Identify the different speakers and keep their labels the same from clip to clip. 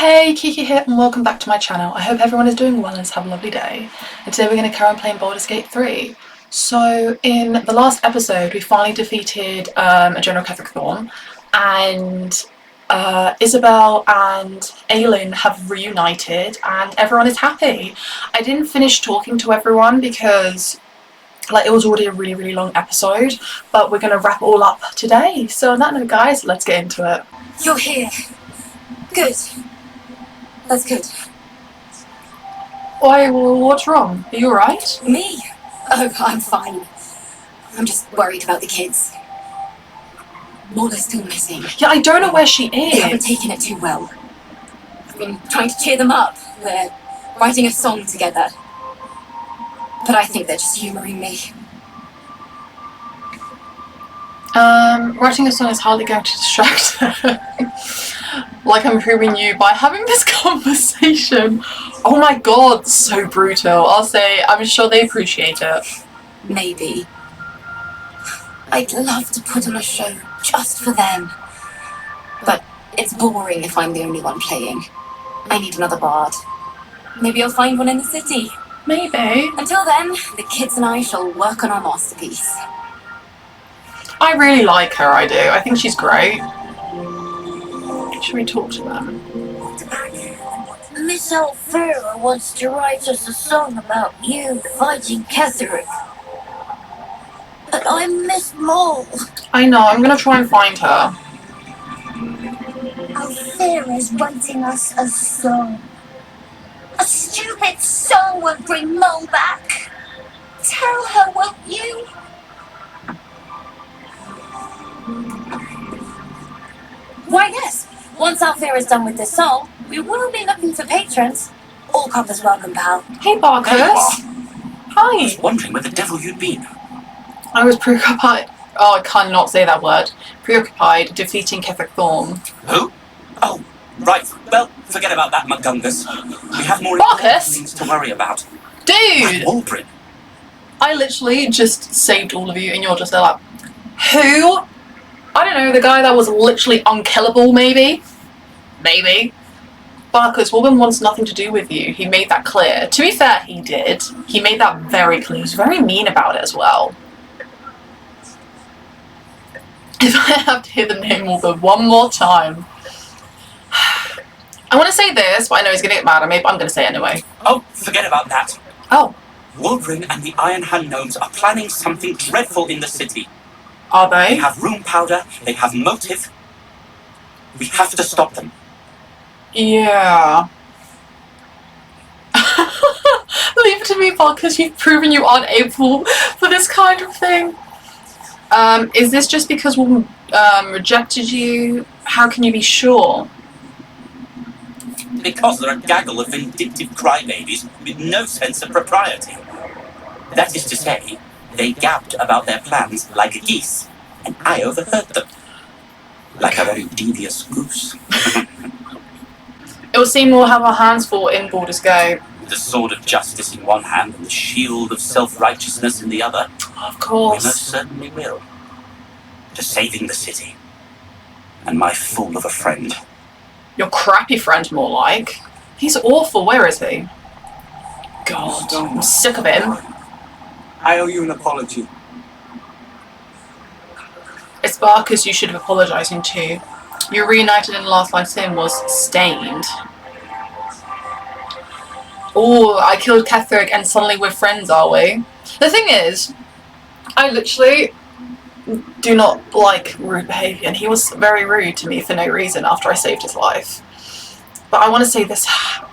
Speaker 1: Hey, Kiki here and welcome back to my channel. I hope everyone is doing well and is having a lovely day. And today we're going to carry on playing Baldur's Gate 3. So in the last episode we finally defeated a General Ketheric Thorn, and Isobel and Aylin have reunited and everyone is happy. I didn't finish talking to everyone because it was already a really long episode, but we're going to wrap it all up today. So on that note guys, let's get into it.
Speaker 2: You're here. Good. That's good.
Speaker 1: Why, what's wrong? Are you alright?
Speaker 2: Me? Oh, I'm fine. I'm just worried about the kids. Morla's still missing.
Speaker 1: Yeah, I don't know where she is.
Speaker 2: They haven't taken it too well. I've been trying to cheer them up. They're writing a song together. But I think they're just humouring me.
Speaker 1: Writing a song is hardly going to distract her. Like I'm proving you by having this conversation. Oh my god, so brutal. I'll say, I'm sure they appreciate it.
Speaker 2: Maybe. I'd love to put on a show just for them. But it's boring if I'm the only one playing. I need another bard. Maybe I'll find one in the city.
Speaker 1: Maybe.
Speaker 2: Until then, the kids and I shall work on our masterpiece.
Speaker 1: I really like her, I do. I think she's great. Should we talk to them?
Speaker 3: Miss Alfera wants to write us a song about you fighting Ketheric. But I'm Miss Mole.
Speaker 1: I know, I'm gonna try and find her.
Speaker 3: Alfera's writing us a song. A stupid song won't bring Mole back. Tell her, won't you?
Speaker 2: Why, yes. Once Alfera's done with this song, we will be looking for patrons. All comers welcome, pal.
Speaker 1: Hey, Barkus. Hi.
Speaker 4: I was wondering where the devil you'd been.
Speaker 1: I was preoccupied. Oh, I cannot say that word. Preoccupied defeating Ketheric Thorn.
Speaker 4: Who? Oh, right. Well, forget about that, McGungus. We have more
Speaker 1: Barkus?
Speaker 4: important things to worry about.
Speaker 1: Dude!
Speaker 4: Orin.
Speaker 1: I literally just saved all of you and you're just there like, who? I don't know, the guy that was literally unkillable, maybe? Maybe. Barkus, Woburn wants nothing to do with you. He made that clear. To be fair, he did. He made that very clear. He was very mean about it as well. If I have to hear the name Woburn one more time. I want to say this, but I know he's going to get mad at me, but I'm going to say it anyway.
Speaker 4: Oh, forget about that.
Speaker 1: Oh.
Speaker 4: Wolverine and the Iron Hand Gnomes are planning something dreadful in the city.
Speaker 1: Are
Speaker 4: They
Speaker 1: they?
Speaker 4: have room powder, they have motive. We have to stop them.
Speaker 1: Yeah. Leave it to me, Barkus. You've proven you aren't able for this kind of thing. Is this just because Woman rejected you? How can you be sure?
Speaker 4: Because they're a gaggle of vindictive crybabies with no sense of propriety. That is to say, they gabbed about their plans like geese, and I overheard them. Like a very devious goose.
Speaker 1: It would seem we'll have our hands full in Baldur's Gate.
Speaker 4: The sword of justice in one hand and the shield of self-righteousness in the other.
Speaker 1: Of
Speaker 4: We
Speaker 1: course.
Speaker 4: most certainly will. To saving the city. And my fool of a friend.
Speaker 1: Your crappy friend, more like. He's awful. Where is he? God, I'm sick of him.
Speaker 5: I owe you an apology.
Speaker 1: It's Barkus you should have apologising to. You reunited in the last life sin was stained. Oh, I killed Ketheric and suddenly we're friends, are we? The thing is, I literally do not like rude behaviour, and he was very rude to me for no reason after I saved his life. But I want to say this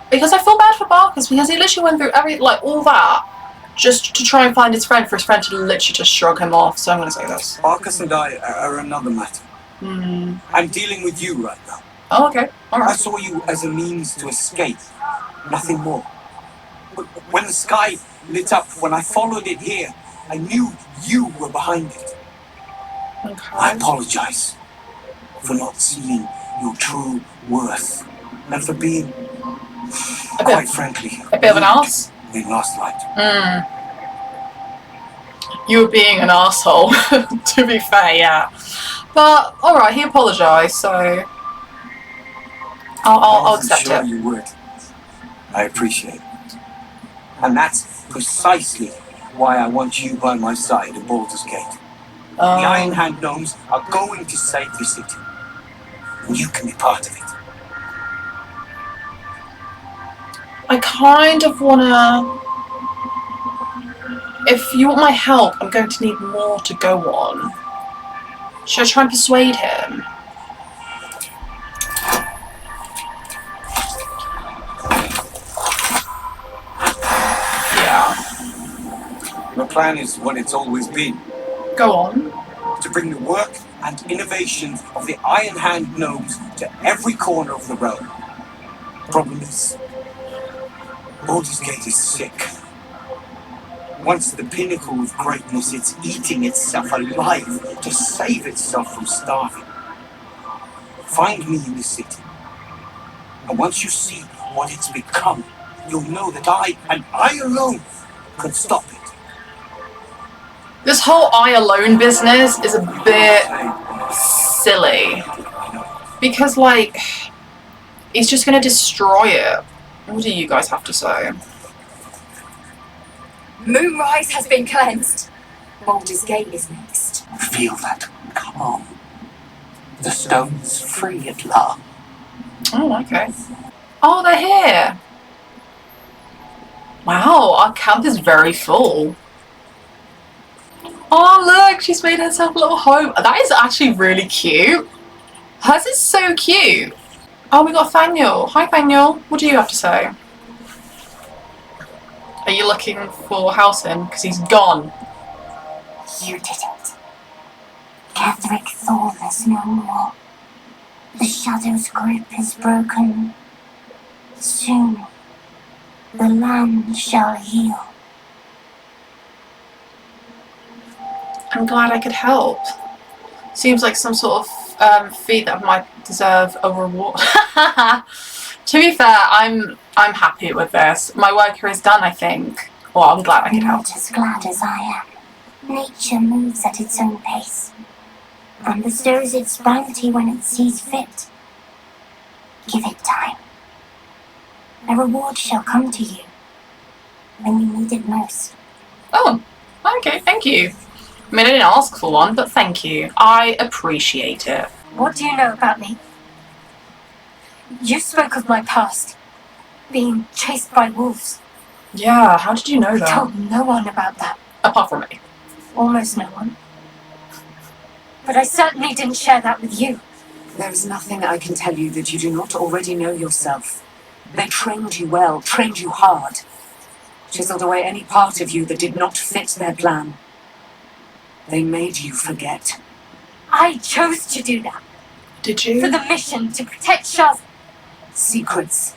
Speaker 1: because I feel bad for Barkus because he literally went through all that just to try and find his friend, for his friend to literally just shrug him off. So I'm going to say this.
Speaker 5: Barkus and I are another matter. I'm dealing with you right now.
Speaker 1: Oh, okay.
Speaker 5: I
Speaker 1: Alright.
Speaker 5: saw you as a means to escape, nothing more. But when the sky lit up, when I followed it here, I knew you were behind it. I
Speaker 1: Okay.
Speaker 5: apologize for not seeing your true worth and for being,
Speaker 1: A
Speaker 5: quite
Speaker 1: bit,
Speaker 5: frankly,
Speaker 1: a bit of an arse.
Speaker 5: in last light.
Speaker 1: You were being an asshole, to be fair, yeah. But, alright, he apologised, so I'll
Speaker 5: wasn't
Speaker 1: accept
Speaker 5: sure
Speaker 1: it.
Speaker 5: you would. I appreciate it. And that's precisely why I want you by my side at Baldur's Gate. The Iron Hand Gnomes are going to save the city. And you can be part of it.
Speaker 1: I kind of wanna... If you want my help, I'm going to need more to go on. Should I try and persuade him? Yeah.
Speaker 5: My plan is what it's always been.
Speaker 1: Go on.
Speaker 5: To bring the work and innovation of the Iron Hand Gnomes to every corner of the realm. Problem is, Baldur's Gate is sick. Once the pinnacle of greatness, it's eating itself alive to save itself from starving. Find me in the city. And once you see what it's become, you'll know that I, and I alone, can stop it.
Speaker 1: This whole I alone business is a bit silly. Because, like, he's just going to destroy it. What do you guys have to say?
Speaker 2: Moonrise has been cleansed. Baldur's Gate is next.
Speaker 4: Feel that calm. The stone's free at last.
Speaker 1: Oh, okay. Oh, they're here. Wow, our camp is very full. Oh, look, she's made herself a little home. That is actually really cute. Hers is so cute. Oh, we got Thaniel. Hi, Thaniel. What do you have to say? Are you looking for Halsin? Because he's gone.
Speaker 3: You did it. Catherick Thorn is no more. The Shadow's grip is broken. Soon, the land shall heal.
Speaker 1: I'm glad I could help. Seems like some sort of feat that might deserve a reward. To be fair, I'm happy with this. My work here is done, I think. Well, I'm glad I could help.
Speaker 3: Not as glad as I am. Nature moves at its own pace, and bestows its bounty when it sees fit. Give it time. A reward shall come to you when you need it most.
Speaker 1: Oh, okay, thank you. I mean, I didn't ask for one, but thank you. I appreciate it.
Speaker 3: What do you know about me? You spoke of my past, being chased by wolves.
Speaker 1: Yeah, how did you know
Speaker 3: I
Speaker 1: that?
Speaker 3: told no one about that.
Speaker 1: Apart from me.
Speaker 3: Almost no one. But I certainly didn't share that with you.
Speaker 2: There is nothing I can tell you that you do not already know yourself. They trained you well, trained you hard. Chiseled away any part of you that did not fit their plan. They made you forget.
Speaker 3: I chose to do that.
Speaker 1: Did
Speaker 3: For
Speaker 1: you?
Speaker 3: the mission to protect Shaz.
Speaker 2: Secrets.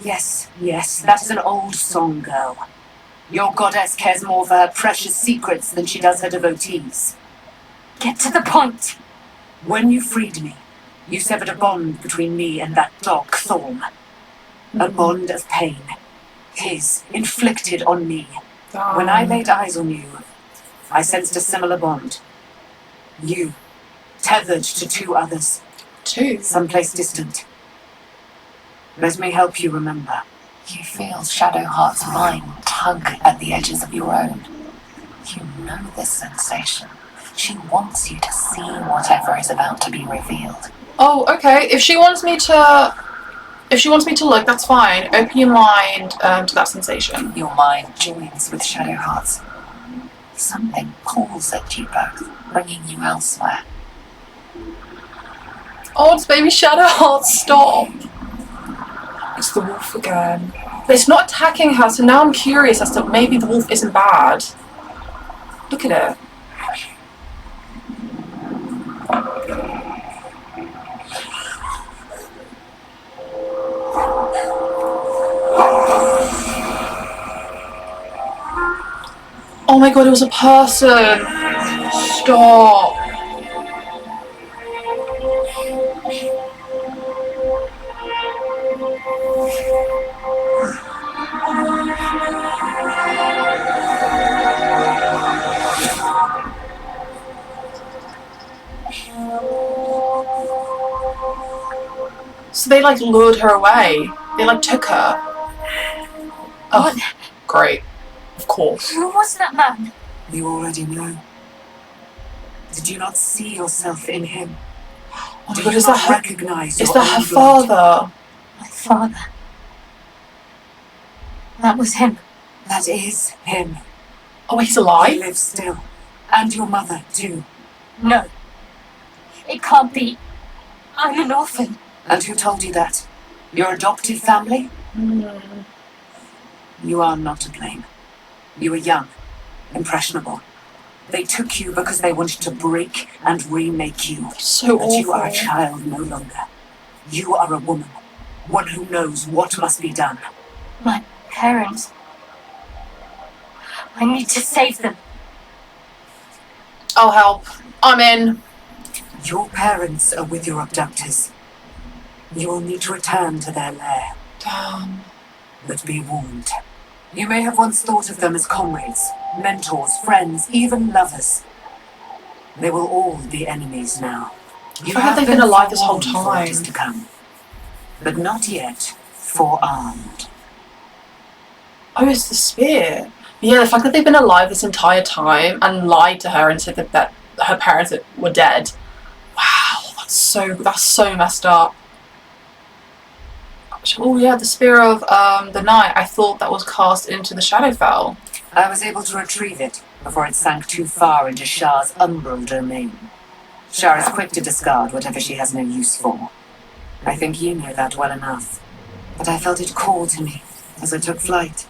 Speaker 2: Yes, yes, that is an old song, girl. Your goddess cares more for her precious secrets than she does her devotees.
Speaker 3: Get to the point.
Speaker 2: When you freed me, you severed a bond between me and that dog, Thorn. A bond of pain. His, inflicted on me. When I laid eyes on you, I sensed a similar bond. You, tethered to two others,
Speaker 1: Two.
Speaker 2: someplace distant. Let me help you remember. You feel Shadowheart's mind tug at the edges of your own. You know this sensation. She wants you to see whatever is about to be revealed.
Speaker 1: Oh, okay. If she wants me to look, that's fine. Open your mind to that sensation.
Speaker 2: Your mind joins with Shadowheart's. Something pulls at you both, bringing you elsewhere.
Speaker 1: Oh, it's baby Shadowheart, stop. It's the wolf again. But it's not attacking her, so now I'm curious as to maybe the wolf isn't bad. Look at it. Oh my god, it was a person. Stop. So So they like lured her away. They like took her. Oh,
Speaker 3: What?
Speaker 1: great. Of course.
Speaker 3: Who was that man?
Speaker 2: You already know. Did you not see yourself in him?
Speaker 1: Oh my
Speaker 2: Do
Speaker 1: god,
Speaker 2: you
Speaker 1: is that
Speaker 2: not
Speaker 1: her?
Speaker 2: recognize
Speaker 1: Is
Speaker 2: your
Speaker 1: that
Speaker 2: own
Speaker 1: her
Speaker 2: blood?
Speaker 1: father?
Speaker 3: My father. That was him.
Speaker 2: That is him.
Speaker 1: Oh, he's
Speaker 2: He
Speaker 1: alive?
Speaker 2: lives still. And your mother, too.
Speaker 3: No. It can't be. I'm an orphan.
Speaker 2: And who told you that? Your adoptive family?
Speaker 1: Hmm.
Speaker 2: You are not to blame. You were young, impressionable. They took you because they wanted to break and remake you.
Speaker 1: So
Speaker 2: But you are a
Speaker 1: awful.
Speaker 2: child no longer. You are a woman. One who knows what must be done.
Speaker 3: My parents. I need to save them.
Speaker 1: I'll help. I'm in.
Speaker 2: Your parents are with your abductors. You will need to return to their lair.
Speaker 1: Damn.
Speaker 2: But be warned. You may have once thought of them as comrades, mentors, friends, even lovers. They will all be enemies now. You
Speaker 1: How have they been alive this whole
Speaker 2: forewarned for what is
Speaker 1: time?
Speaker 2: to come, but not yet forearmed.
Speaker 1: Oh, it's the spear. Yeah, the fact that they've been alive this entire time and lied to her and said that her parents were dead. Wow, that's so messed up. Oh yeah, the spear of the night. I thought that was cast into the Shadowfell.
Speaker 2: I was able to retrieve it before it sank too far into Shar's umbral domain. Shar is quick to discard whatever she has no use for. I think you know that well enough. But I felt it call to me as I took flight.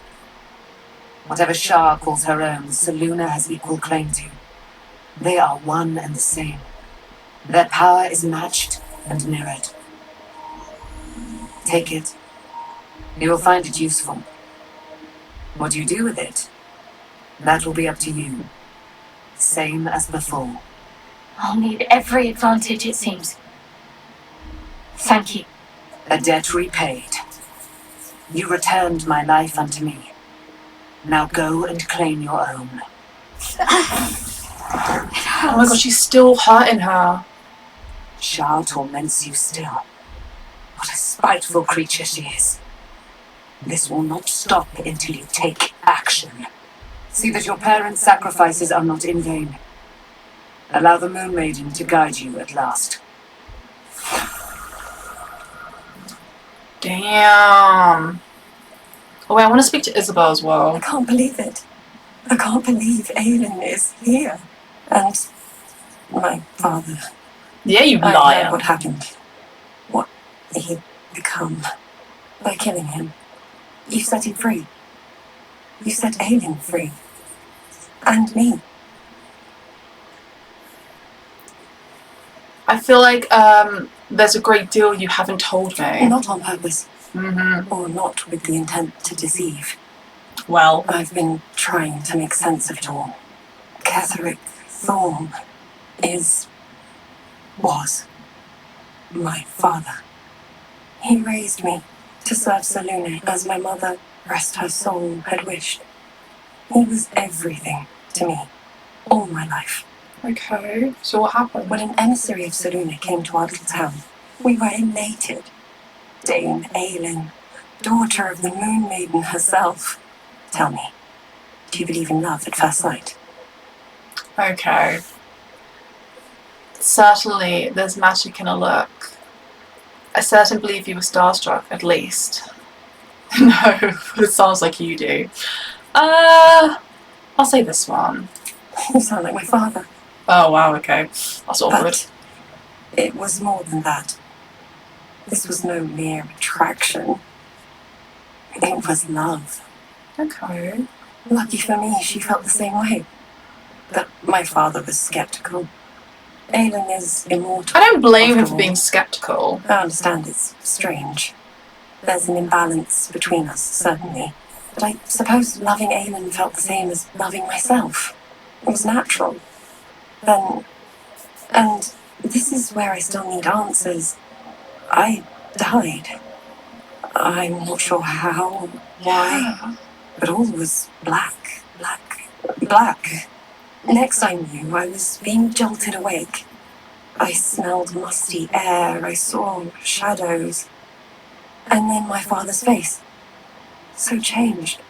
Speaker 2: Whatever Shar calls her own, Selûne has equal claim to. They are one and the same. Their power is matched and mirrored. Take it. You will find it useful. What you do with it, that will be up to you. Same as before.
Speaker 3: I'll need every advantage, it seems. Thank you.
Speaker 2: A debt repaid. You returned my life unto me. Now go and claim your own.
Speaker 1: Oh my god, she's still hurting her.
Speaker 2: Shar torments you still. What a spiteful creature she is. This will not stop until you take action. See that your parents' sacrifices are not in vain. Allow the Moon Maiden to guide you at last.
Speaker 1: Damn. Oh wait, I want to speak to Isobel as
Speaker 6: I
Speaker 1: well.
Speaker 6: can't believe it. I can't believe Aylin is here. And my father.
Speaker 1: Yeah, you
Speaker 6: I know
Speaker 1: liar.
Speaker 6: what happened. What he'd become. By killing him. You set him free. You set Aylin free. And me.
Speaker 1: I feel like there's a great deal you haven't told me.
Speaker 6: Not on purpose.
Speaker 1: Mm-hmm.
Speaker 6: Or not with the intent to deceive.
Speaker 1: Well,
Speaker 6: I've been trying to make sense of it all. Ketheric Thorn was my father. He raised me to serve Selûne as my mother, rest her soul, had wished. He was everything to me, all my life.
Speaker 1: okay. So what happened?
Speaker 6: When an emissary of Selûne came to our little town, we were elated. Dame Aylin, daughter of the Moon Maiden herself. Tell me, do you believe in love at first sight?
Speaker 1: Okay. Certainly, there's magic in a look. I certainly believe you were starstruck, at least. No, it sounds like you do. I'll say this one.
Speaker 6: You sound like my father.
Speaker 1: Oh wow, okay. That's awkward.
Speaker 6: But it was more than that. This was no mere attraction. It was love.
Speaker 1: Okay.
Speaker 6: Lucky for me, she felt the same way. But my father was skeptical. Aylin is immortal.
Speaker 1: I don't blame him
Speaker 6: after
Speaker 1: for
Speaker 6: all.
Speaker 1: being skeptical.
Speaker 6: I understand it's strange. There's an imbalance between us, certainly. But I suppose loving Aylin felt the same as loving myself. It was natural. Then, and this is where I still need answers. I died. I'm not sure how, why, but all was black. Next I knew, I was being jolted awake. I smelled musty air, I saw shadows. And then my father's face. So changed.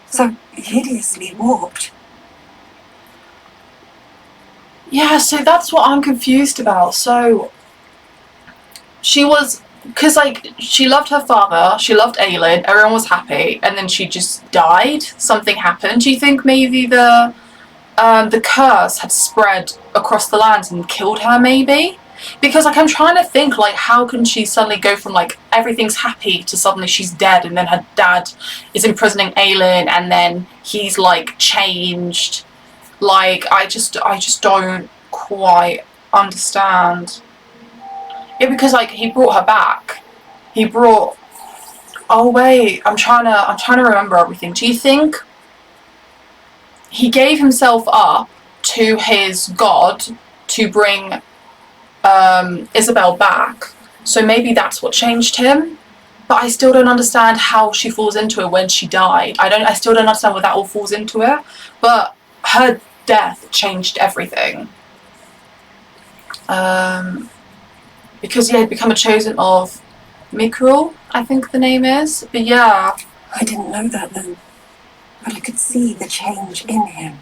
Speaker 6: So hideously warped.
Speaker 1: Yeah, so that's what I'm confused about. So she was, because like she loved her father, she loved Aylin, everyone was happy, and then she just died. Something happened. Do you think maybe the curse had spread across the lands and killed her, maybe? Because like I'm trying to think, like, how can she suddenly go from like everything's happy to suddenly she's dead, and then her dad is imprisoning Aylin, and then he's like changed. Like I just don't quite understand. Yeah, because like he brought her back. He brought. Oh wait, I'm trying to remember everything. Do you think he gave himself up to his god to bring Isobel back? So maybe that's what changed him. But I still don't understand how she falls into it when she died. I still don't understand what that all falls into it. But her death changed everything. Because he had become a chosen of Mikrul, I think the name is. But yeah.
Speaker 6: I didn't know that then. But I could see the change in him.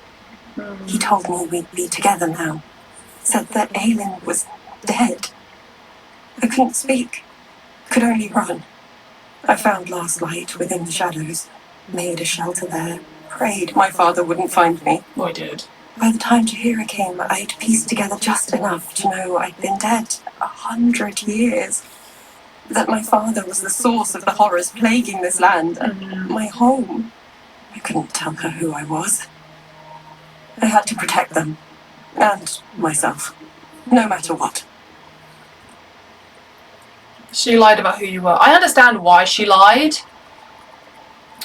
Speaker 6: He told me we'd be together now. Said that Aylin was dead. I couldn't speak. Could only run. I found last light within the shadows. Made a shelter there. Prayed my father wouldn't find me.
Speaker 1: Oh, I did.
Speaker 6: By the time Jaheira came, I'd pieced together just enough to know I'd been dead 100 years. That my father was the source of the horrors plaguing this land and my home. I couldn't tell her who I was. I had to protect them. And myself. No matter what.
Speaker 1: She lied about who you were. I understand why she lied.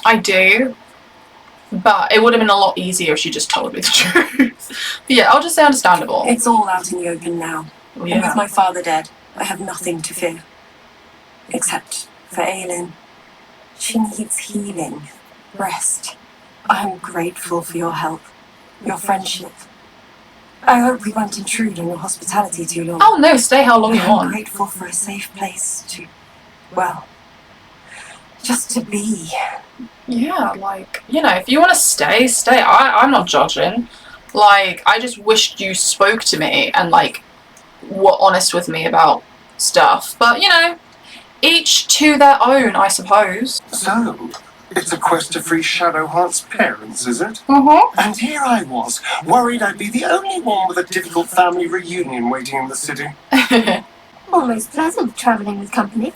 Speaker 1: I do. But it would have been a lot easier if she just told me the truth. But yeah, I'll just say understandable.
Speaker 6: It's all out in the open now.
Speaker 1: Yeah.
Speaker 6: And with my father dead, I have nothing to fear. Except for Aylin. She needs healing. Rest. I'm grateful for your help. Your friendship. I hope we won't intrude on your hospitality too long.
Speaker 1: Oh no, stay how long you
Speaker 6: I'm
Speaker 1: want.
Speaker 6: grateful for a safe place to, well, just to be.
Speaker 1: Yeah, like, you know, if you want to stay, stay. I'm not judging. Like, I just wished you spoke to me and, like, were honest with me about stuff. But, you know, each to their own, I suppose.
Speaker 7: So, it's a quest to free Shadowheart's parents, is it?
Speaker 1: Mm-hmm.
Speaker 7: And here I was, worried I'd be the only one with a difficult family reunion waiting in the city.
Speaker 3: Always pleasant travelling with company,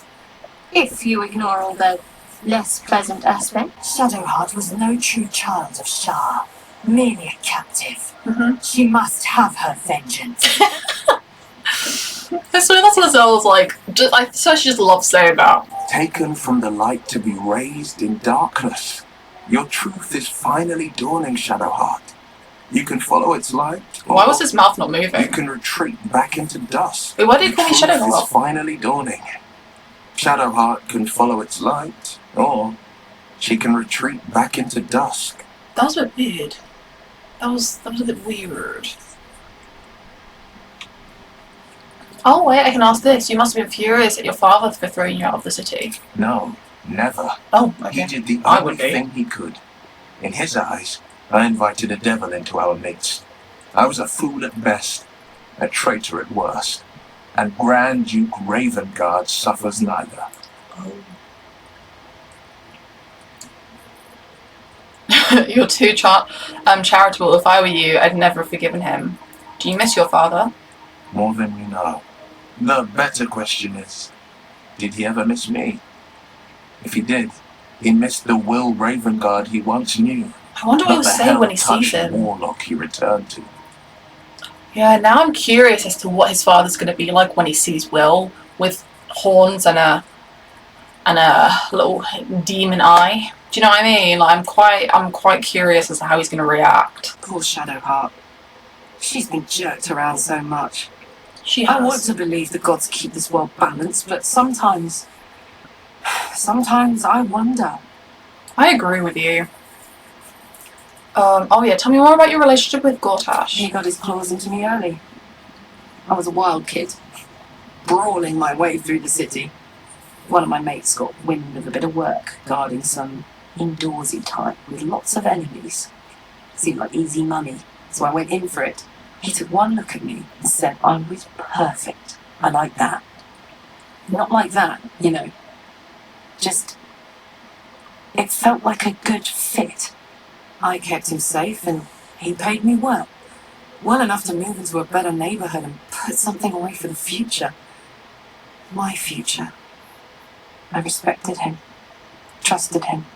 Speaker 3: if you ignore all the less pleasant aspects.
Speaker 2: Shadowheart was no true child of Shar, merely a captive.
Speaker 1: Mm-hmm.
Speaker 2: She must have her vengeance.
Speaker 1: So that's what I was like, I just love saying that.
Speaker 7: Taken from the light to be raised in darkness. Your truth is finally dawning, Shadowheart. You can follow its light.
Speaker 1: Why was his mouth not
Speaker 7: You
Speaker 1: moving?
Speaker 7: can retreat back into dusk.
Speaker 1: Wait, why did you call me
Speaker 7: The truth
Speaker 1: Shadowheart?
Speaker 7: is finally dawning. Shadowheart can follow its light, or she can retreat back into dusk.
Speaker 1: That was a bit weird. That was a bit weird. Oh wait, I can ask this. You must have been furious at your father for throwing you out of the city.
Speaker 7: No, never.
Speaker 1: Oh,
Speaker 7: He
Speaker 1: okay.
Speaker 7: did the
Speaker 1: I
Speaker 7: only
Speaker 1: would be.
Speaker 7: thing he could. In his eyes, I invited a devil into our midst. I was a fool at best, a traitor at worst, and Grand Duke Ravengard suffers neither.
Speaker 1: You're too charitable. If I were you, I'd never have forgiven him. Do you miss your father?
Speaker 7: More than you know. The better question is, did he ever miss me? If he did, he missed the Wyll Ravengard he once knew.
Speaker 1: I wonder what he'll
Speaker 7: Not the
Speaker 1: say when he sees
Speaker 7: hell-touched
Speaker 1: him.
Speaker 7: warlock he returned to.
Speaker 1: Yeah, now I'm curious as to what his father's going to be like when he sees Wyll with horns and a little demon eye. Do you know what I mean? Like, I'm quite curious as to how he's going to react.
Speaker 6: Poor Shadowheart. She's been jerked around so much.
Speaker 1: She
Speaker 6: I want
Speaker 1: has.
Speaker 6: to believe the gods keep this world balanced, but sometimes I wonder.
Speaker 1: I agree with you. Oh yeah, tell me more about your relationship with
Speaker 6: He
Speaker 1: Gortash.
Speaker 6: got his claws into me early. I was a wild kid, brawling my way through the city. One of my mates got wind of a bit of work guarding some indoorsy type with lots of enemies. Seemed like easy money, so I went in for it. He took one look at me and said I was perfect. I like that. Not like that, you know. Just... it felt like a good fit. I kept him safe and he paid me well. Well enough to move into a better neighborhood and put something away for the future. My future. I respected him, trusted him.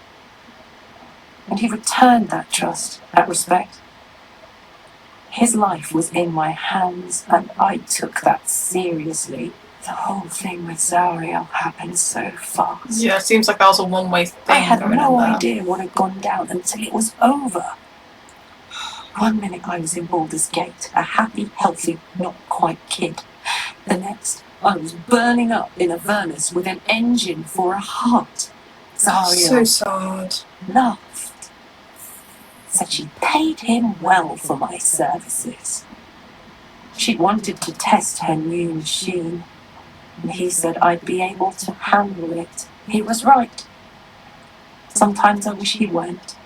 Speaker 6: And he returned that trust, that respect. His life was in my hands and I took that seriously. The whole thing with Zariel happened so fast.
Speaker 1: Yeah, it seems like that was a one-way thing.
Speaker 6: I had
Speaker 1: going
Speaker 6: no
Speaker 1: in there.
Speaker 6: idea what had gone down until it was over. 1 minute I was in Baldur's Gate, a happy, healthy, not quite kid. The next, I was burning up in Avernus with an engine for a heart.
Speaker 1: So
Speaker 6: Zariel
Speaker 1: sad.
Speaker 6: laughed. Said she paid him well for my services. She wanted to test her new machine, and he said I'd be able to handle it. He was right. Sometimes I wish he weren't.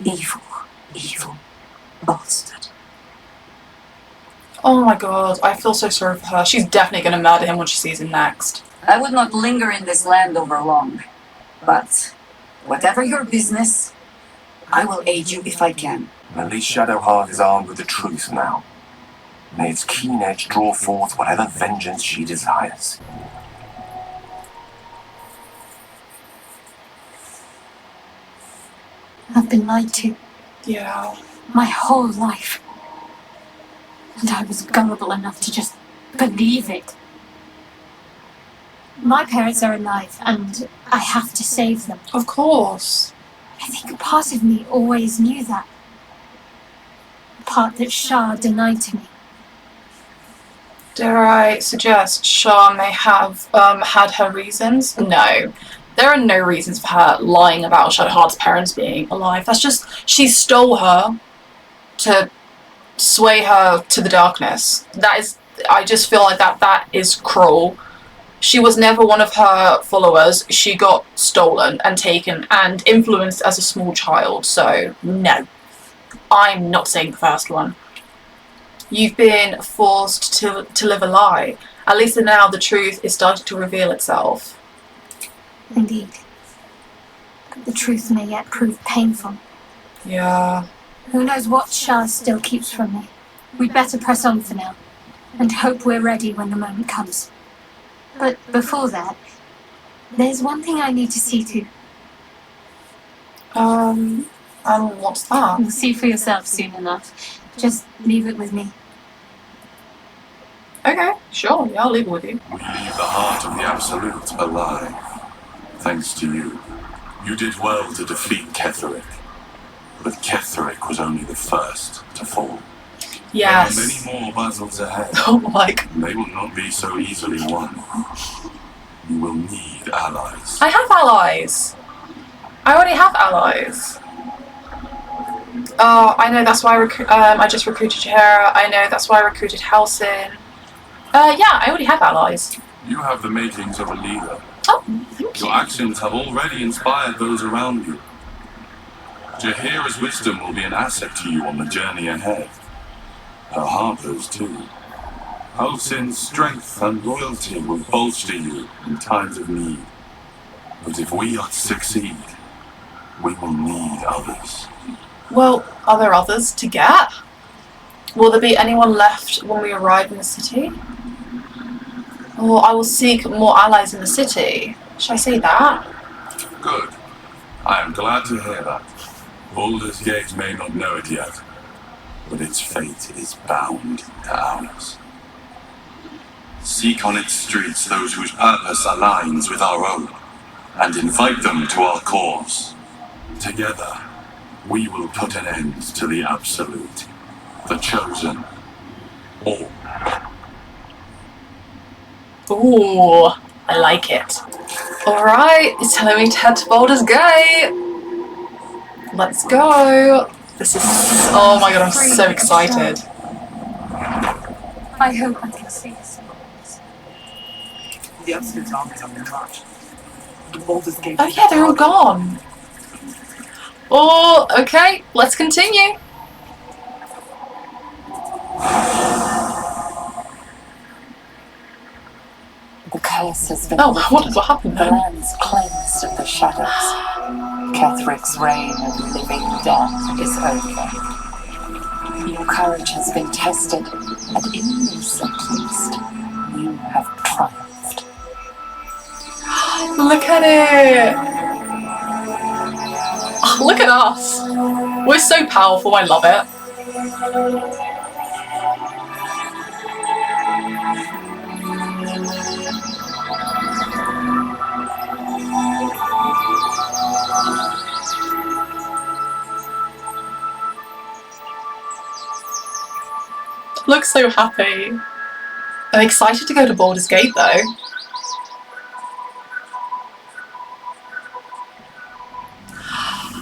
Speaker 6: Evil, evil bastard.
Speaker 1: Oh my god, I feel so sorry for her. She's definitely going to murder him when she sees him next.
Speaker 2: I would not linger in this land over long. But whatever your business, I will aid you if I can.
Speaker 7: At least Shadowheart is armed with the truth now. May its keen edge draw forth whatever vengeance she desires.
Speaker 3: I've been lied to
Speaker 1: Yeah.
Speaker 3: my whole life. And I was gullible enough to just believe it. My parents are alive, and I have to save them.
Speaker 1: Of course.
Speaker 3: I think a part of me always knew that. A part that Shar denied to me.
Speaker 1: Dare I suggest Shar may have had her reasons? No. There are no reasons for her lying about Shadowheart's parents being alive. That's just, she stole her to sway her to the darkness. That is, I just feel like that is cruel. She was never one of her followers. She got stolen and taken and influenced as a small child. So, no. I'm not saying the first one. You've been forced to live a lie. At least now the truth is starting to reveal itself.
Speaker 3: Indeed. But the truth may yet prove painful.
Speaker 1: Yeah.
Speaker 3: Who knows what Shar still keeps from me. We'd better press on for now, and hope we're ready when the moment comes. But before that, there's one thing I need to see to.
Speaker 1: And what's that?
Speaker 3: You'll see for yourself soon enough. Just leave it with me.
Speaker 1: Okay, sure, yeah, I'll leave it with you.
Speaker 8: We leave the heart of the Absolute alive. Thanks to you. You did well to defeat Ketheric. But Ketheric was only the first to fall.
Speaker 1: Yes.
Speaker 8: There are many more battles ahead.
Speaker 1: Oh my god.
Speaker 8: They will not be so easily won. You will need allies.
Speaker 1: I have allies. I already have allies. Oh, I know, that's why I just recruited Jaheira. I know, that's why I recruited Halsin. Yeah, I already have allies.
Speaker 8: You have the makings of a leader.
Speaker 1: Oh, thank you.
Speaker 8: Your actions have already inspired those around you. Jaheira's wisdom will be an asset to you on the journey ahead. Her heart knows too. Halsin's strength and loyalty will bolster you in times of need. But if we are to succeed, we will need others.
Speaker 1: Well, are there others to get? Will there be anyone left when we arrive in the city? Or I will seek more allies in the city. Should I say that?
Speaker 8: Good. I am glad to hear that. Baldur's Gate may not know it yet, but its fate is bound to ours. Seek on its streets those whose purpose aligns with our own, and invite them to our cause. Together, we will put an end to the Absolute, the Chosen, all.
Speaker 1: Ooh, I like it. Alright, it's telling me to head to Baldur's Gate. Let's go. This is, oh my god, I'm so excited.
Speaker 3: I hope I can see this.
Speaker 9: The outskirts armies have been marched. The Baldur's Gate.
Speaker 1: Oh yeah, they're all gone. Oh, okay, let's continue.
Speaker 6: The curse has been
Speaker 1: Oh,
Speaker 6: lifted.
Speaker 1: what happened
Speaker 6: The
Speaker 1: then?
Speaker 6: land's cleansed of the shadows. Kethric's reign of living death is over. Your courage has been tested, and in this at least, you have triumphed.
Speaker 1: Look at it! Oh, look at us! We're so powerful, I love it. Look so happy. I'm excited to go to Baldur's Gate though.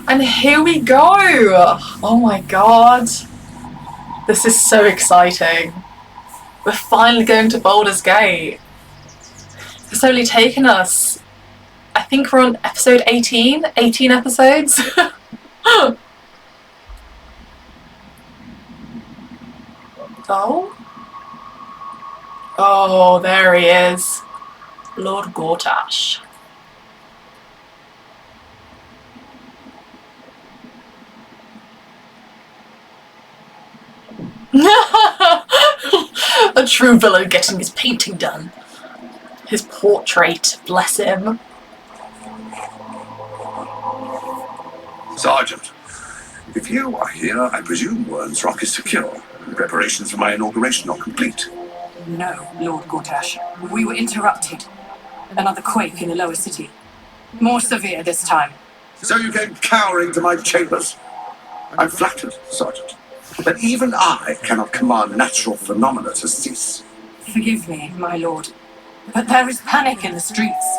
Speaker 1: And here we go! Oh my god. This is so exciting. We're finally going to Baldur's Gate. It's only taken us, I think we're on episode 18? 18 episodes? Oh? Oh, there he is. Lord Gortash. A true villain getting his painting done. His portrait, bless him.
Speaker 8: Sergeant, if you are here, I presume Wern's Rock is secure. Preparations for my inauguration are complete.
Speaker 6: No, Lord Gortash. We were interrupted. Another quake in the lower city. More severe this time.
Speaker 8: So you came cowering to my chambers? I'm flattered, Sergeant, but even I cannot command natural phenomena to cease.
Speaker 6: Forgive me, my lord, but there is panic in the streets.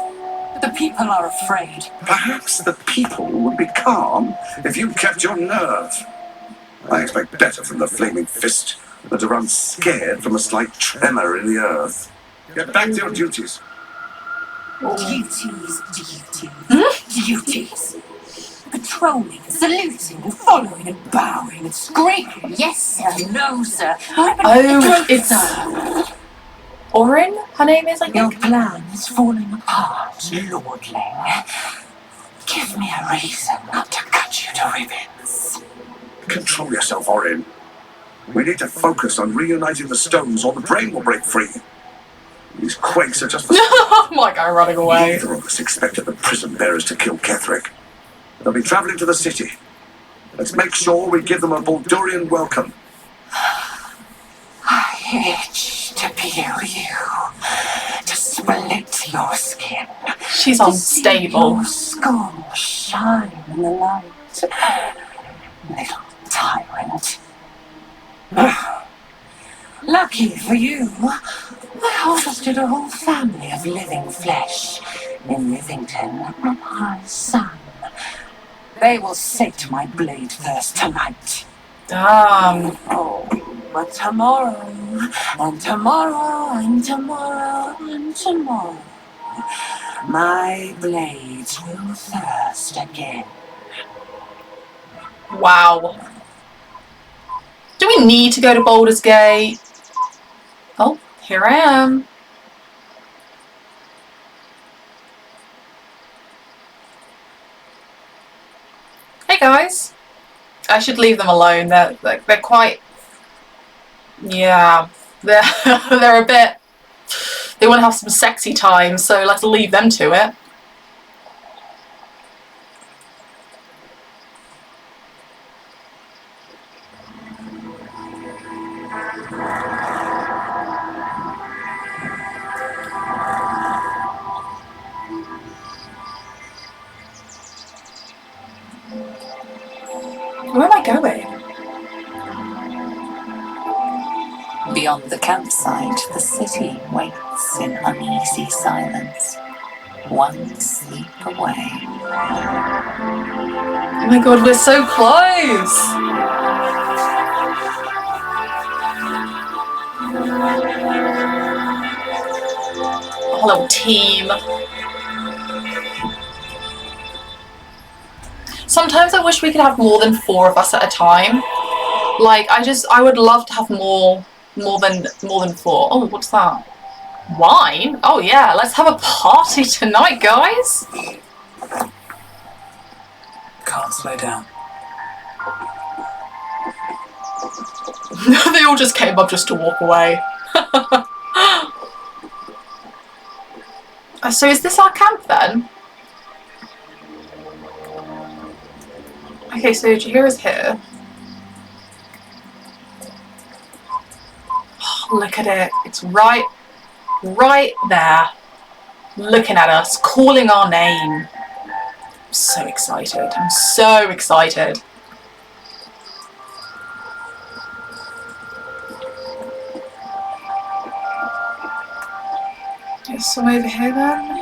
Speaker 6: The people are afraid.
Speaker 8: Perhaps the people would be calm if you kept your nerve. I expect better from the flaming fist than to run scared from a slight tremor in the earth. Get back to your duties.
Speaker 6: Duties. Patrolling, saluting, and following, and bowing, and scraping.
Speaker 3: Yes, sir.
Speaker 6: No, sir.
Speaker 1: Oh, it's Orin, her name is, I
Speaker 6: Your
Speaker 1: think.
Speaker 6: plan is falling apart, lordling. Give me a reason not to cut you to ribbons.
Speaker 8: Control yourself, Orin. We need to focus on reuniting the stones or the brain will break free. These quakes are just for...
Speaker 1: My guy running away.
Speaker 8: Neither of us expected the prison bearers to kill Ketheric. They'll be traveling to the city. Let's make sure we give them a Baldurian welcome.
Speaker 6: I itch to peel you, to split your skin.
Speaker 1: She's
Speaker 6: to
Speaker 1: unstable.
Speaker 6: see your skull shine in the light. Little tyrant. Lucky for you, I harvested a whole family of living flesh in Rivington and High Sun. They will sate my blade thirst tonight.
Speaker 1: Damn.
Speaker 6: Oh, but tomorrow, and tomorrow, and tomorrow, and tomorrow, my blades will thirst again.
Speaker 1: Wow. Do we need to go to Baldur's Gate? Oh, here I am. Hey guys. I should leave them alone. They're quite... Yeah. They're a bit... They want to have some sexy time, so let's leave them to it. Where am I going?
Speaker 2: Beyond the campsite, the city waits in uneasy silence. One sleep away.
Speaker 1: Oh my god, we're so close! little team. Sometimes I wish we could have more than 4 of us at a time. Like, I would love to have more than 4. Oh, what's that? Wine? Oh yeah, let's have a party tonight, guys.
Speaker 9: Can't slow down.
Speaker 1: They all just came up just to walk away. So is this our camp then? Okay, so Jaheira's here. Oh, look at it. It's right there. Looking at us, calling our name. I'm so excited. I'm so excited. There's some over here then.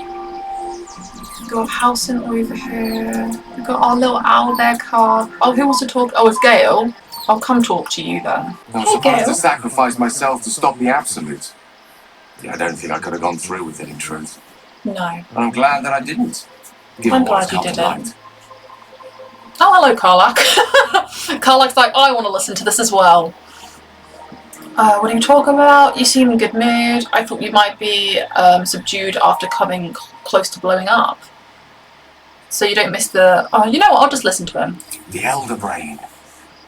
Speaker 1: We've got Halcyon over here. We've got our little owl there, Car. Oh, who wants to talk? Oh, it's Gale. I'll come talk to you then.
Speaker 7: I was
Speaker 1: Hey,
Speaker 7: supposed
Speaker 1: Gale.
Speaker 7: to sacrifice myself to stop the absolute. Yeah, I don't think I could have gone through with it, in truth.
Speaker 1: No.
Speaker 7: And I'm glad that I didn't.
Speaker 1: I'm glad you didn't. Oh, hello, Karlak. Karlak's like, I want to listen to this as well. What are you talking about? You seem in a good mood. I thought you might be subdued after coming close to blowing up. So you don't miss the... Oh, you know what? I'll just listen to him.
Speaker 7: The Elder Brain.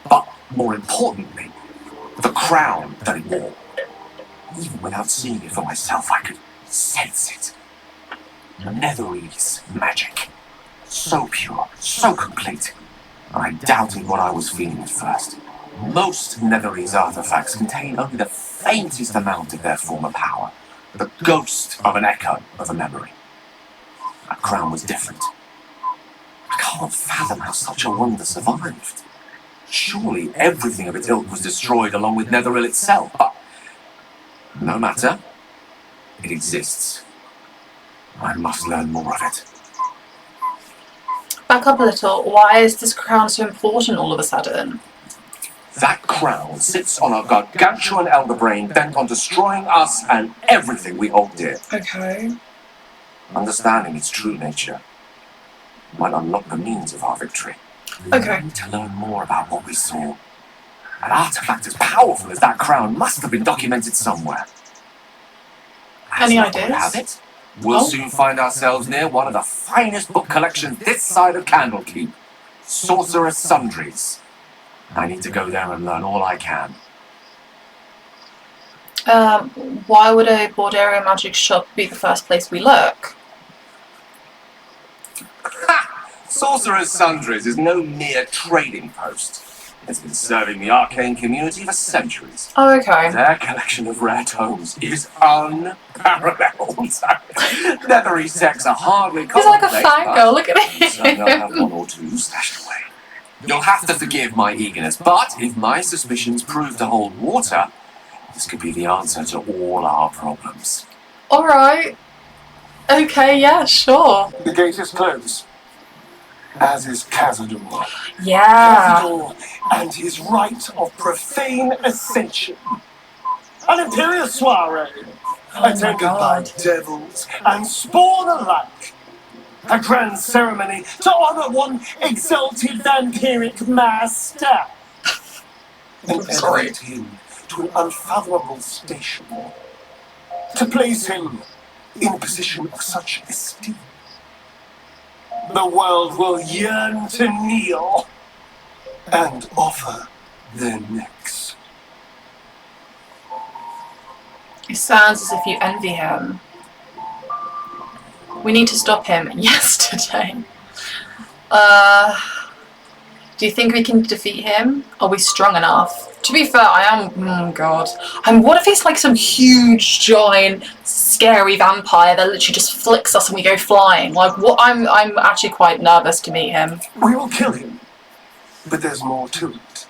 Speaker 7: But more importantly, the crown that it wore. Even without seeing it for myself, I could sense it. Netherese magic. So pure, so complete. I doubted what I was feeling at first. Most Netherese artifacts contain only the faintest amount of their former power. The ghost of an echo of a memory. That crown was different. I can't fathom how such a wonder survived. Surely everything of its ilk was destroyed along with Netheril itself, but no matter. It exists. I must learn more of it.
Speaker 1: Back up a little. Why is this crown so important all of a sudden?
Speaker 7: That crown sits on a gargantuan elder brain bent on destroying us and everything we hold dear.
Speaker 1: Okay.
Speaker 7: Understanding its true nature might unlock the means of our victory.
Speaker 1: Okay.
Speaker 7: We need to learn more about what we saw. An artifact as powerful as that crown must have been documented somewhere.
Speaker 1: Any
Speaker 7: As luck would
Speaker 1: ideas?
Speaker 7: have it, we'll soon find ourselves near one of the finest book collections this side of Candlekeep. Sorcerer's Sundries. I need to go there and learn all I can.
Speaker 1: Why would a Baldurian magic shop be the first place we look?
Speaker 7: Sorcerer's Sundries is no mere trading post. It's been serving the arcane community for centuries.
Speaker 1: Oh, okay.
Speaker 7: Their collection of rare tomes is unparalleled. Netherese texts are hardly
Speaker 1: He's like a fangirl, look at
Speaker 7: so I'll have
Speaker 1: him.
Speaker 7: one or two stashed away. You'll have to forgive my eagerness, but if my suspicions prove to hold water, this could be the answer to all our problems.
Speaker 1: Alright. Okay, yeah, sure.
Speaker 5: The gate is closed, as is Cazador.
Speaker 1: Yeah.
Speaker 5: Cazador and his rite of profane ascension. An imperial soiree, attended by
Speaker 1: God.
Speaker 5: devils and spawn alike. A grand ceremony to honor one exalted vampiric master. And
Speaker 1: Sorry.
Speaker 5: elevate him to an unfathomable station. To place him in a position of such esteem. The world will yearn to kneel and offer their necks.
Speaker 1: It sounds as if you envy him. We need to stop him yesterday. Do you think we can defeat him? Are we strong enough? To be fair, I am... Oh, God. What if he's like some huge, giant, scary vampire that literally just flicks us and we go flying? Like, what? I'm actually quite nervous to meet him.
Speaker 5: We will kill him, but there's more to it.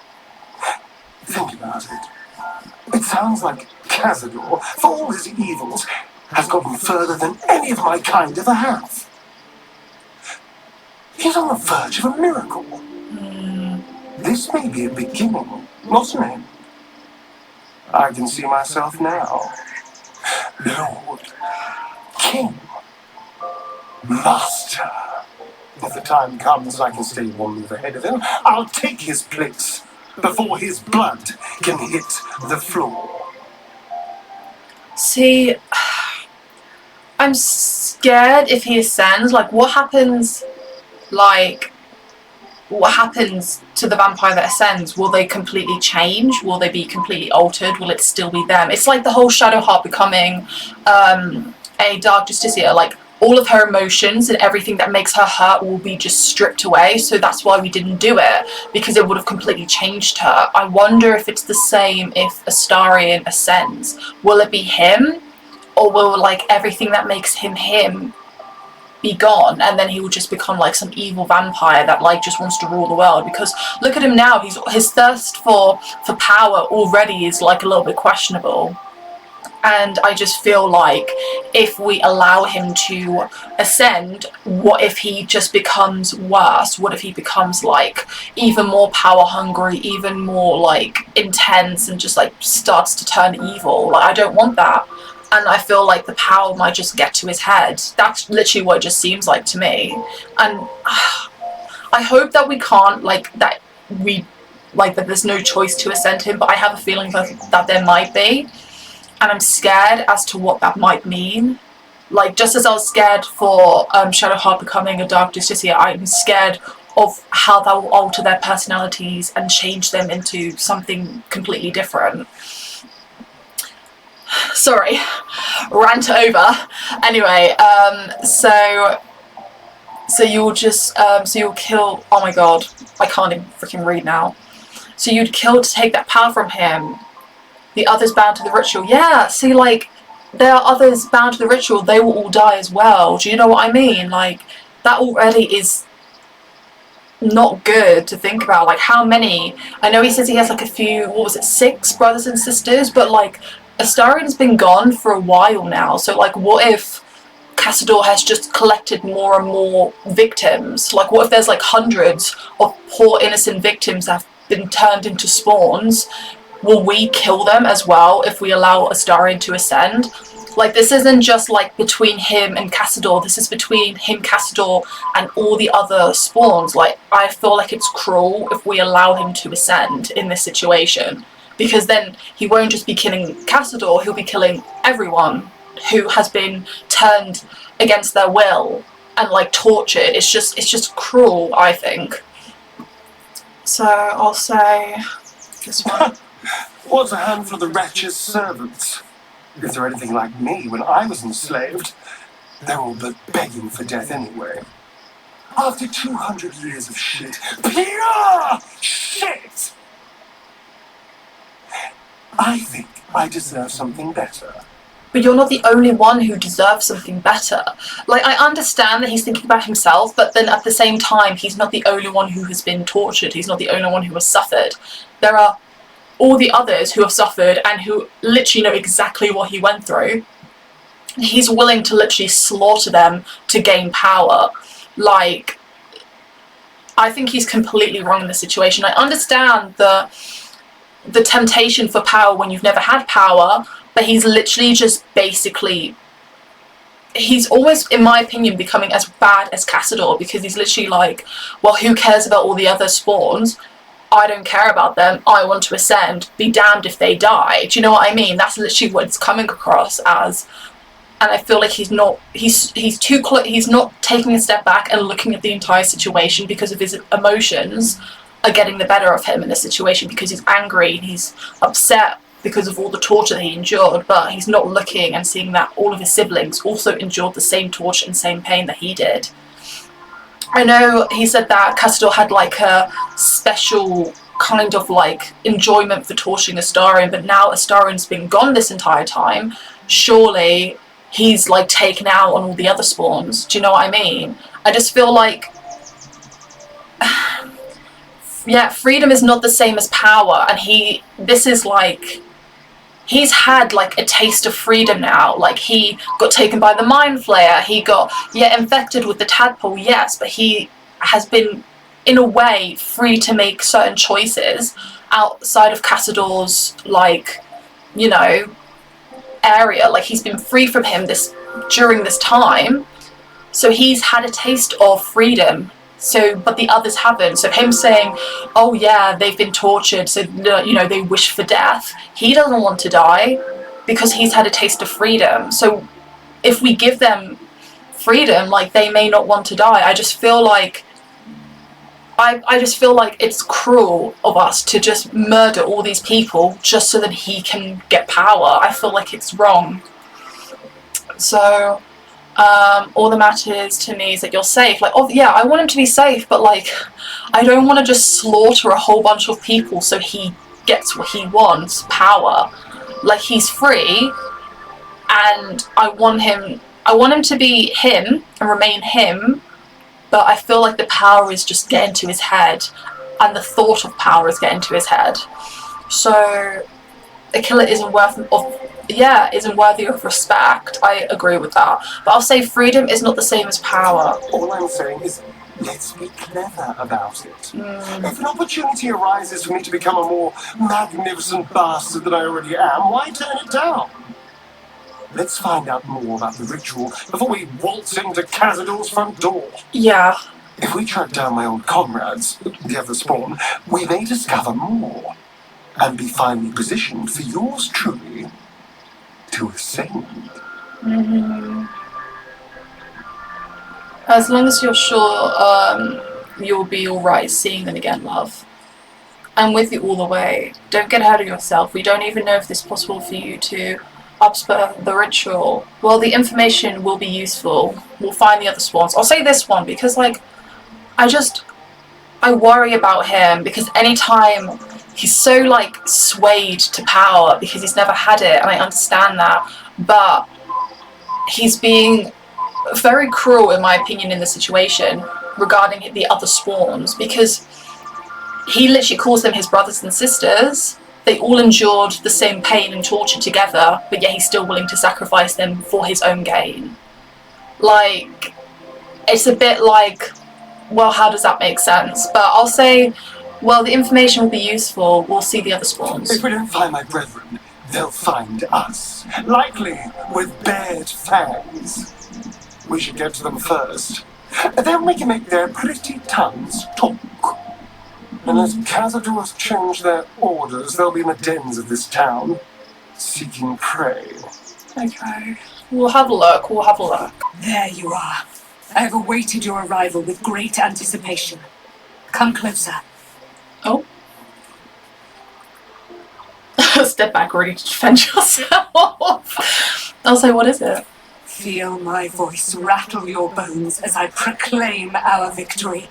Speaker 5: Think about it. It sounds like Cazador, for all his evils, has gotten further than any of my kind ever have. He's on the verge of a miracle. This may be a beginning, mustn't it? I can see myself now. Lord, king. Master. If the time comes I can stay one move ahead of him, I'll take his place before his blood can hit the floor.
Speaker 1: See, I'm scared if he ascends. Like, what happens to the vampire that ascends? Will they completely change? Will they be completely altered? Will it still be them? It's like the whole Shadowheart becoming a Dark Justicia. Like, all of her emotions and everything that makes her hurt will be just stripped away. So that's why we didn't do it, because it would have completely changed her. I wonder if it's the same if Astarion ascends. Will it be him? Or will, like, everything that makes him him be gone, and then he will just become like some evil vampire that like just wants to rule the world? Because look at him now, his thirst for power already is like a little bit questionable. And I just feel like if we allow him to ascend, what if he just becomes worse? What if he becomes like even more power hungry, even more like intense, and just like starts to turn evil? Like, I don't want that. And I feel like the power might just get to his head. That's literally what it just seems like to me. And I hope that we can't, like, that there's no choice to ascend him, but I have a feeling that there might be. And I'm scared as to what that might mean. Like, just as I was scared for Shadowheart becoming a Dark Justicia, I'm scared of how that will alter their personalities and change them into something completely different. Sorry, rant over. Anyway, so you'll just, so you'll kill, oh my god, I can't even freaking read now. So you'd kill to take that power from him. The others bound to the ritual. Yeah, see, like, there are others bound to the ritual, they will all die as well. Do you know what I mean? Like, that already is not good to think about. Like, how many, I know he says he has like a few, what was it, 6 brothers and sisters, but like, Astarion's been gone for a while now, so like, what if Cassador has just collected more and more victims? Like, what if there's like hundreds of poor innocent victims that have been turned into spawns? Will we kill them as well if we allow Astarion to ascend? Like, this isn't just like between him and Cassador, this is between him, Cassador, and all the other spawns. Like, I feel like it's cruel if we allow him to ascend in this situation, because then he won't just be killing Cassador, he'll be killing everyone who has been turned against their will and like tortured. It's just cruel, I think. So I'll say this one.
Speaker 5: What's a handful of the wretched servants? If they're anything like me when I was enslaved, they're all but begging for death anyway. After 200 years of shit, pure shit! I think I deserve something better.
Speaker 1: But you're not the only one who deserves something better. Like, I understand that he's thinking about himself, but then at the same time, he's not the only one who has been tortured. He's not the only one who has suffered. There are all the others who have suffered and who literally know exactly what he went through. He's willing to literally slaughter them to gain power. Like, I think he's completely wrong in this situation. I understand the temptation for power when you've never had power, but he's literally just basically, he's almost, in my opinion, becoming as bad as Cassador, because he's literally like, well, who cares about all the other spawns? I don't care about them, I want to ascend, be damned if they die. Do you know what I mean? That's literally what it's coming across as. And I feel like he's not taking a step back and looking at the entire situation, because of his emotions are getting the better of him in this situation, because he's angry and he's upset because of all the torture that he endured, but he's not looking and seeing that all of his siblings also endured the same torture and same pain that he did. I know he said that Cassador had like a special kind of like enjoyment for torturing Astarion, but now Astarion's been gone this entire time, surely he's like taken out on all the other spawns. Do you know what I mean? I just feel like, yeah, freedom is not the same as power, and this is like, he's had like a taste of freedom now. Like, he got taken by the mind flayer, he got, yeah, infected with the tadpole, yes, but he has been, in a way, free to make certain choices outside of Cassador's, like, you know, area. Like, he's been free from him this during this time. So he's had a taste of freedom. So, but the others haven't. So him saying, oh yeah, they've been tortured, so, you know, they wish for death. He doesn't want to die because he's had a taste of freedom. So if we give them freedom, like, they may not want to die. I just feel like I just feel like it's cruel of us to just murder all these people just so that he can get power. I feel like it's wrong. So all that matters to me is that you're safe. Like, oh yeah, I want him to be safe, but like, I don't want to just slaughter a whole bunch of people so he gets what he wants, power. Like, he's free, and I want him to be him and remain him, but I feel like the power is just getting to his head, and the thought of power is getting to his head. So a killer isn't worthy of respect. I agree with that. But I'll say freedom is not the same as power.
Speaker 5: All I'm saying is, let's be clever about it. If an opportunity arises for me to become a more magnificent bastard than I already am, why turn it down? Let's find out more about the ritual before we waltz into Cazador's front door.
Speaker 1: Yeah.
Speaker 5: If we track down my old comrades, the other spawn, we may discover more and be finally positioned for yours truly to ascend.
Speaker 1: As long as you're sure you'll be alright seeing them again, love. I'm with you all the way. Don't get ahead of yourself. We don't even know if it's possible for you to upspur the ritual. Well, the information will be useful. We'll find the other spawns. I'll say this one because, like, I worry about him because anytime he's so, like, swayed to power because he's never had it, and I understand that, but he's being very cruel, in my opinion, in the situation regarding the other spawns, because he literally calls them his brothers and sisters. They all endured the same pain and torture together, but yet he's still willing to sacrifice them for his own gain. Like, it's a bit like, well, how does that make sense? But I'll say, well, the information will be useful. We'll see the other spawns.
Speaker 5: If we don't find my brethren, they'll find us, likely with bared fangs. We should get to them first. Then we can make their pretty tongues talk. And as Cazadors change their orders, they'll be in the dens of this town, seeking prey.
Speaker 1: Okay. We'll have a look.
Speaker 6: There you are. I have awaited your arrival with great anticipation. Come closer.
Speaker 1: Oh. Step back, ready to defend yourself. I'll say, what is it?
Speaker 6: Feel my voice rattle your bones as I proclaim our victory.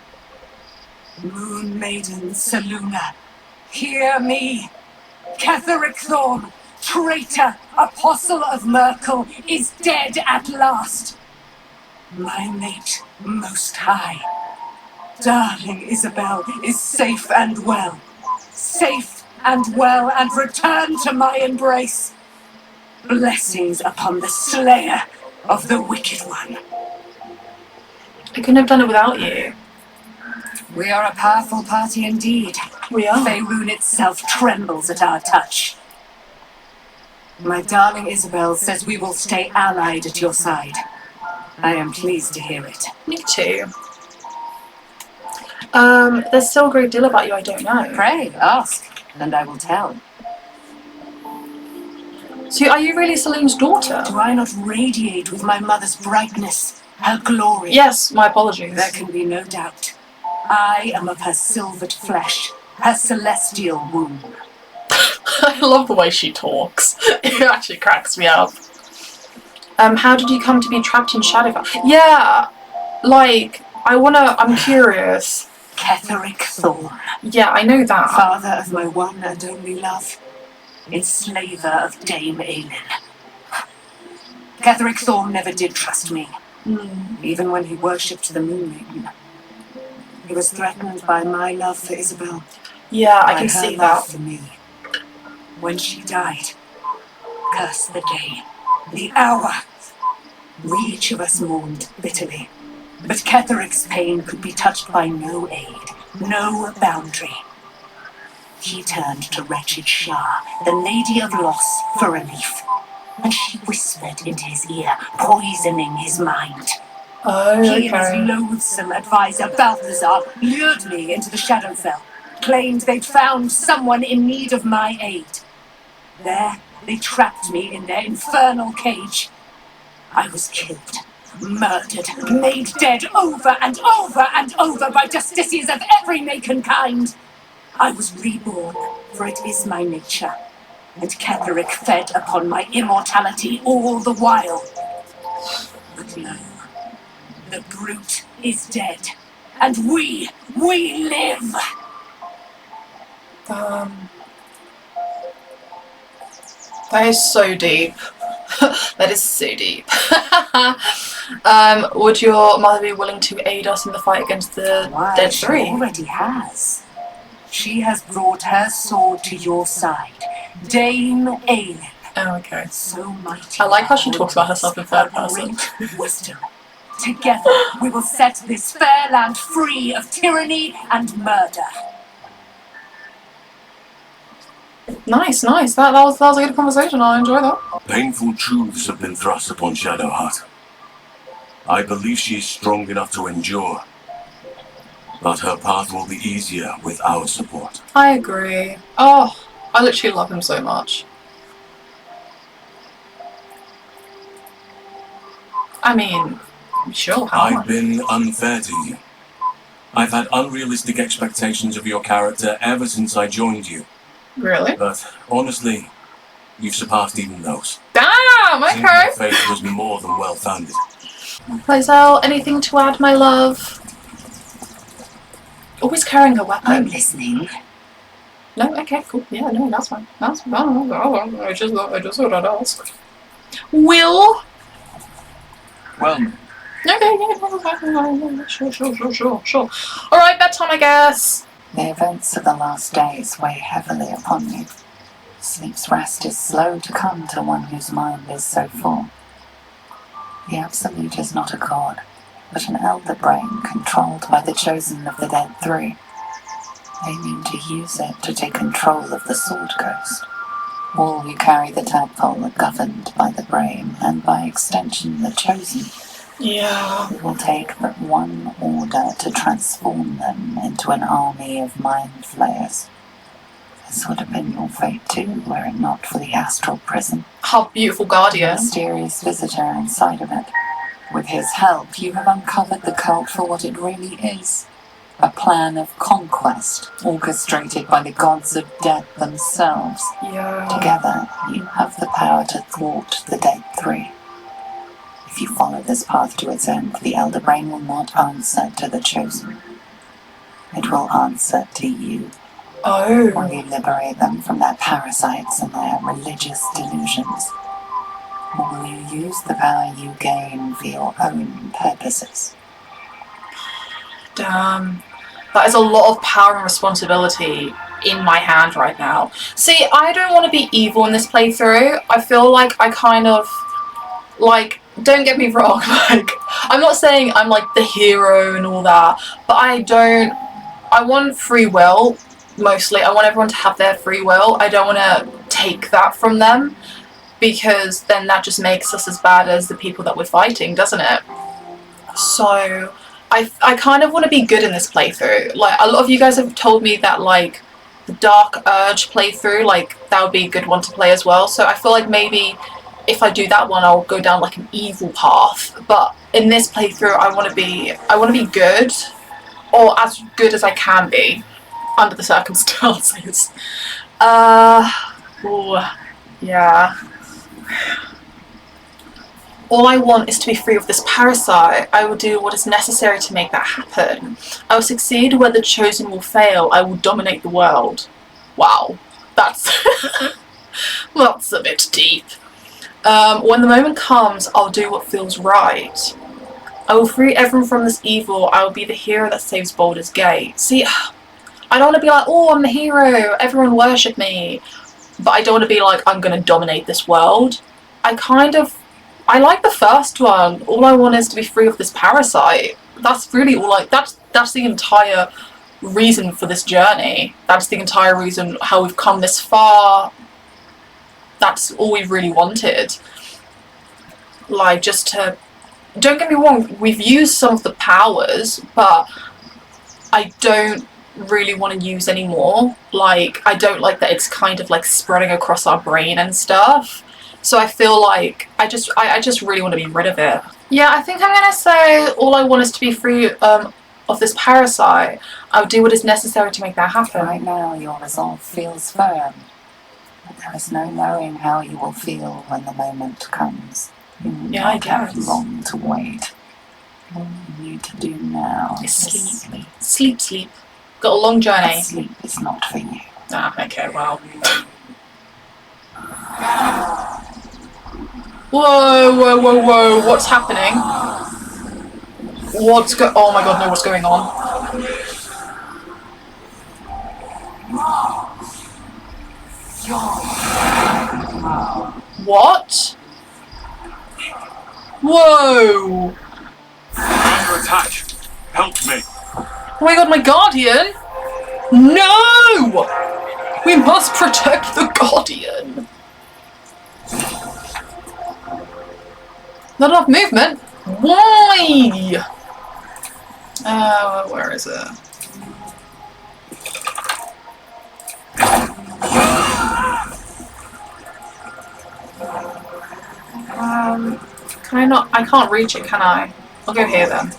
Speaker 6: Moon Maiden Seluna, hear me. Ketheric Thorn, traitor, apostle of Merkel, is dead at last. My mate, most high, darling Isobel, is safe and well. Safe and well, and return to my embrace. Blessings upon the slayer of the wicked one.
Speaker 1: I couldn't have done it without you.
Speaker 6: We are a powerful party indeed.
Speaker 1: We are.
Speaker 6: Faerun itself trembles at our touch. My darling Isobel says we will stay allied at your side. I am pleased to hear it.
Speaker 1: Me too. There's still a great deal about you I don't know.
Speaker 6: Pray, ask, and I will tell.
Speaker 1: So are you really Saloon's daughter?
Speaker 6: Do I not radiate with my mother's brightness, her glory?
Speaker 1: Yes, my apologies.
Speaker 6: There can be no doubt. I am of her silvered flesh, her celestial womb.
Speaker 1: I love the way she talks. It actually cracks me up. How did you come to be trapped in Shadowheart? Yeah, like, I'm curious.
Speaker 6: Ketheric Thorn.
Speaker 1: Yeah, I know that.
Speaker 6: Father of my one and only love. Enslaver of Dame Aylin. Ketheric Thorn never did trust me, even when he worshipped the Moon Maiden. He was threatened by my love for Isobel.
Speaker 1: Yeah, I can see that.
Speaker 6: For me. When she died, curse the day, the hour. We each of us mourned bitterly, but Ketheric's pain could be touched by no aid, no boundary. He turned to wretched Shar, the Lady of Loss, for relief.
Speaker 2: and she whispered into his ear, poisoning his mind.
Speaker 1: Oh,
Speaker 2: He and his
Speaker 1: okay.
Speaker 2: loathsome advisor, Balthazar, lured me into the Shadowfell, claimed they'd found someone in need of my aid. There, they trapped me in their infernal cage. I was killed, murdered, made dead over and over and over by justiciars of every make and kind. I was reborn, for it is my nature, and Ketheric fed upon my immortality all the while. But no, the brute is dead, and we live!
Speaker 1: That is so deep. That is so deep. Would your mother be willing to aid us in the fight against the Dead
Speaker 2: She
Speaker 1: Three?
Speaker 2: already has. She has brought her sword to your side, Dame Aylin.
Speaker 1: Oh, okay.
Speaker 2: So mighty.
Speaker 1: I like how she talks about herself in third person.
Speaker 2: Great wisdom. Together, we will set this fair land free of tyranny and murder.
Speaker 1: Nice. That was a good conversation. I enjoy that.
Speaker 8: Painful truths have been thrust upon Shadowheart. I believe she is strong enough to endure, but her path will be easier with our support.
Speaker 1: I agree. Oh, I literally love him so much. I mean, sure, how
Speaker 8: I've
Speaker 1: much?
Speaker 8: been unfair to you. I've had unrealistic expectations of your character ever since I joined you.
Speaker 1: Really?
Speaker 8: But honestly, you've surpassed even those.
Speaker 1: Damn,
Speaker 8: Seems
Speaker 1: okay.
Speaker 8: your faith was more than well-founded.
Speaker 1: Lae'zel, anything to add, my love? Always carrying a weapon.
Speaker 2: I'm listening.
Speaker 1: No, okay, cool. Yeah, no, that's fine. That's fine. I just thought I'd ask. Wyll?
Speaker 7: Well,
Speaker 1: Okay, yeah, sure. Alright, bedtime, I guess.
Speaker 10: The events of the last days weigh heavily upon you. Sleep's rest is slow to come to one whose mind is so full. The Absolute is not a god, but an elder brain controlled by the chosen of the Dead Three. They mean to use it to take control of the Sword Coast. All who carry the tadpole are governed by the brain, and by extension the chosen.
Speaker 1: Yeah.
Speaker 10: It will take but one order to transform them into an army of mind flayers. This would have been your fate too, were it not for the Astral Prism.
Speaker 1: How beautiful,
Speaker 10: The
Speaker 1: Guardian.
Speaker 10: mysterious visitor inside of it. With his help, you have uncovered the cult for what it really is. A plan of conquest, orchestrated by the gods of death themselves.
Speaker 1: Yeah.
Speaker 10: Together, you have the power to thwart the Dead Three. If you follow this path to its end, the Elder Brain will not answer to the Chosen. It will answer to you. Will
Speaker 1: Oh.
Speaker 10: you liberate them from their parasites and their religious delusions? Or will you use the power you gain for your own purposes?
Speaker 1: Damn. That is a lot of power and responsibility in my hand right now. See, I don't want to be evil in this playthrough. I feel like I kind of, like, don't get me wrong, like, I'm not saying I'm like the hero and all that, but I want free will, mostly. I want everyone to have their free will. I don't want to take that from them, because then that just makes us as bad as the people that we're fighting, doesn't it? So I kind of want to be good in this playthrough. Like, a lot of you guys have told me that, like, the Dark Urge playthrough, like, that would be a good one to play as well. So I feel like maybe if I do that one, I'll go down like an evil path. But in this playthrough, I want to be good, or as good as I can be under the circumstances. Ooh, yeah. All I want is to be free of this parasite. I will do what is necessary to make that happen. I will succeed where the chosen will fail. I will dominate the world. Wow, that's that's a bit deep. When the moment comes, I'll do what feels right. I will free everyone from this evil. I will be the hero that saves Baldur's Gate. See, I don't want to be like, oh, I'm the hero, everyone worship me. But I don't want to be like, I'm going to dominate this world. I like the first one. All I want is to be free of this parasite. That's really all that's the entire reason for this journey. That's the entire reason how we've come this far. that's all we really wanted. Like, just to... Don't get me wrong, we've used some of the powers, but I don't really want to use any more. Like, I don't like that it's kind of like spreading across our brain and stuff. So I feel like I just really want to be rid of it. Yeah, I think I'm gonna say all I want is to be free of this parasite. I'll do what is necessary to make that happen.
Speaker 10: Right now your resolve feels firm, but there is no knowing how you will feel when the moment comes. You
Speaker 1: Yeah, I
Speaker 10: not have
Speaker 1: guess.
Speaker 10: long to wait. All you need to do now is
Speaker 1: Sleep.
Speaker 10: sleep.
Speaker 1: Sleep. Got a long journey.
Speaker 10: Sleep is not for you.
Speaker 1: Ah, okay, well. Whoa, whoa, whoa, whoa, what's happening? Oh my god, no, what's going on? What? Whoa!
Speaker 8: Under attack! Help me!
Speaker 1: Oh my god, my guardian! No! We must protect the guardian! Not enough movement? Why? Where is it? Can I not? I can't reach it, can I? I'll go here then.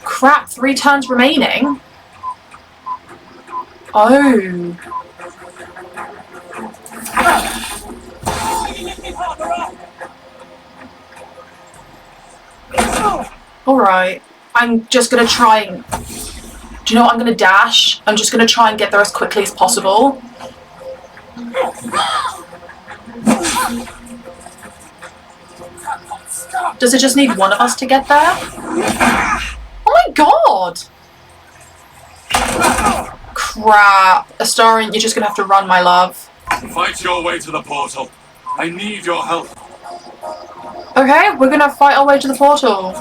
Speaker 1: Crap, 3 turns remaining? Oh. Alright, I'm just gonna try and... Do you know what? I'm gonna dash. I'm just gonna try and get there as quickly as possible. Does it just need one of us to get there? Oh my god! Crap. Astarion, you're just gonna have to run, my love.
Speaker 8: Fight your way to the portal. I need your help.
Speaker 1: Okay, we're gonna fight our way to the portal.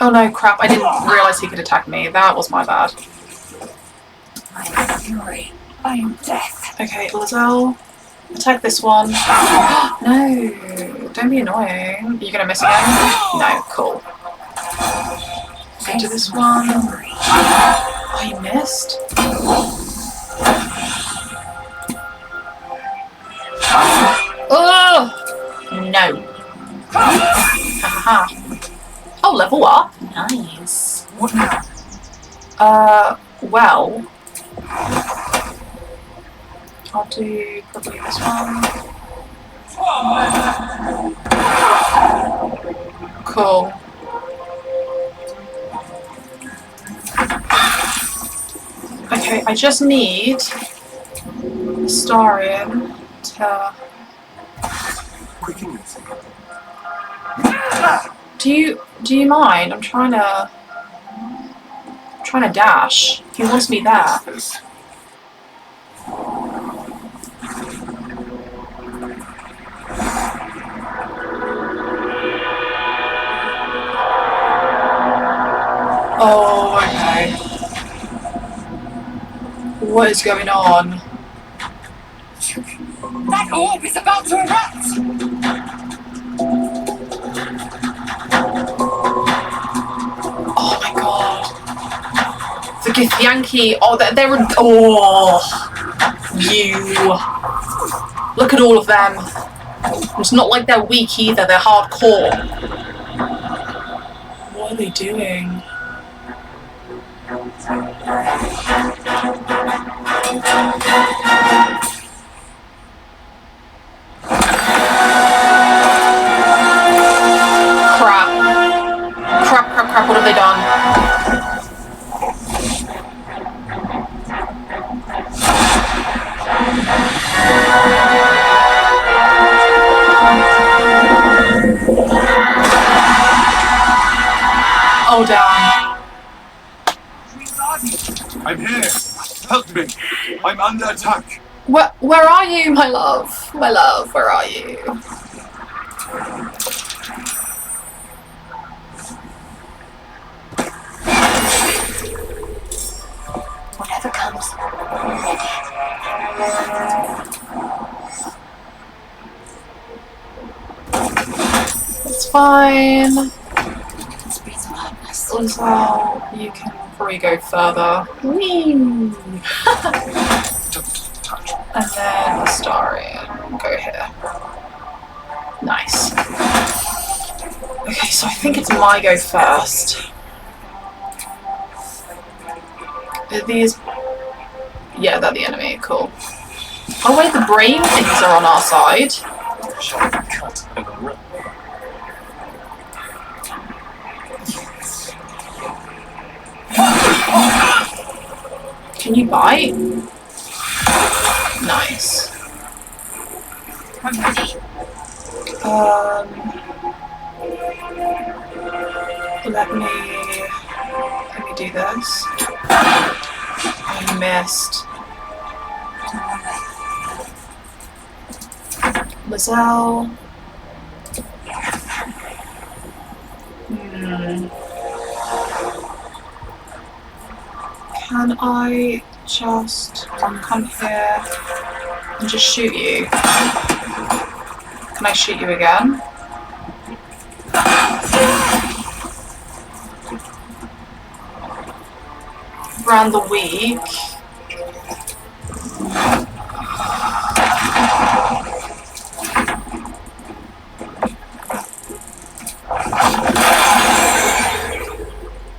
Speaker 1: Oh no, crap, I didn't realise he could attack me. That was my bad.
Speaker 6: I am fury. I am death.
Speaker 1: Okay, Lizelle, attack this one. No, don't be annoying. Are you gonna miss again? No, cool. Go to this one. Oh, you missed? Oh! No. Haha. Oh, level up. Nice.
Speaker 5: What now?
Speaker 1: Well, I'll do probably this one. Cool. Okay, I just need Astarion to... Do you mind? I'm trying to dash. He wants me there. Oh, okay. What is going on?
Speaker 2: That orb is about to erupt!
Speaker 1: Oh my god. The Githyanki. Oh, they're... Oh. You. Look at all of them. It's not like they're weak either, they're hardcore. What are they doing? Crap, what have they done? Oh, damn.
Speaker 8: I'm here. Help me. I'm under attack.
Speaker 1: Where are you, my love? My love, where are you? It's fine.
Speaker 2: It's madness.
Speaker 1: Well, you can probably go further. Whee! And then Astarion. Go here. Nice. Okay, so I think it's my go first. Are these... Yeah, they're the enemy. Cool. Oh wait, the brain things are on our side. Can you bite? Nice.
Speaker 2: I'm ready.
Speaker 1: Let me do this. Oh, you missed. Lizelle. Can I just come here and just shoot you? Can I shoot you again? Around the week.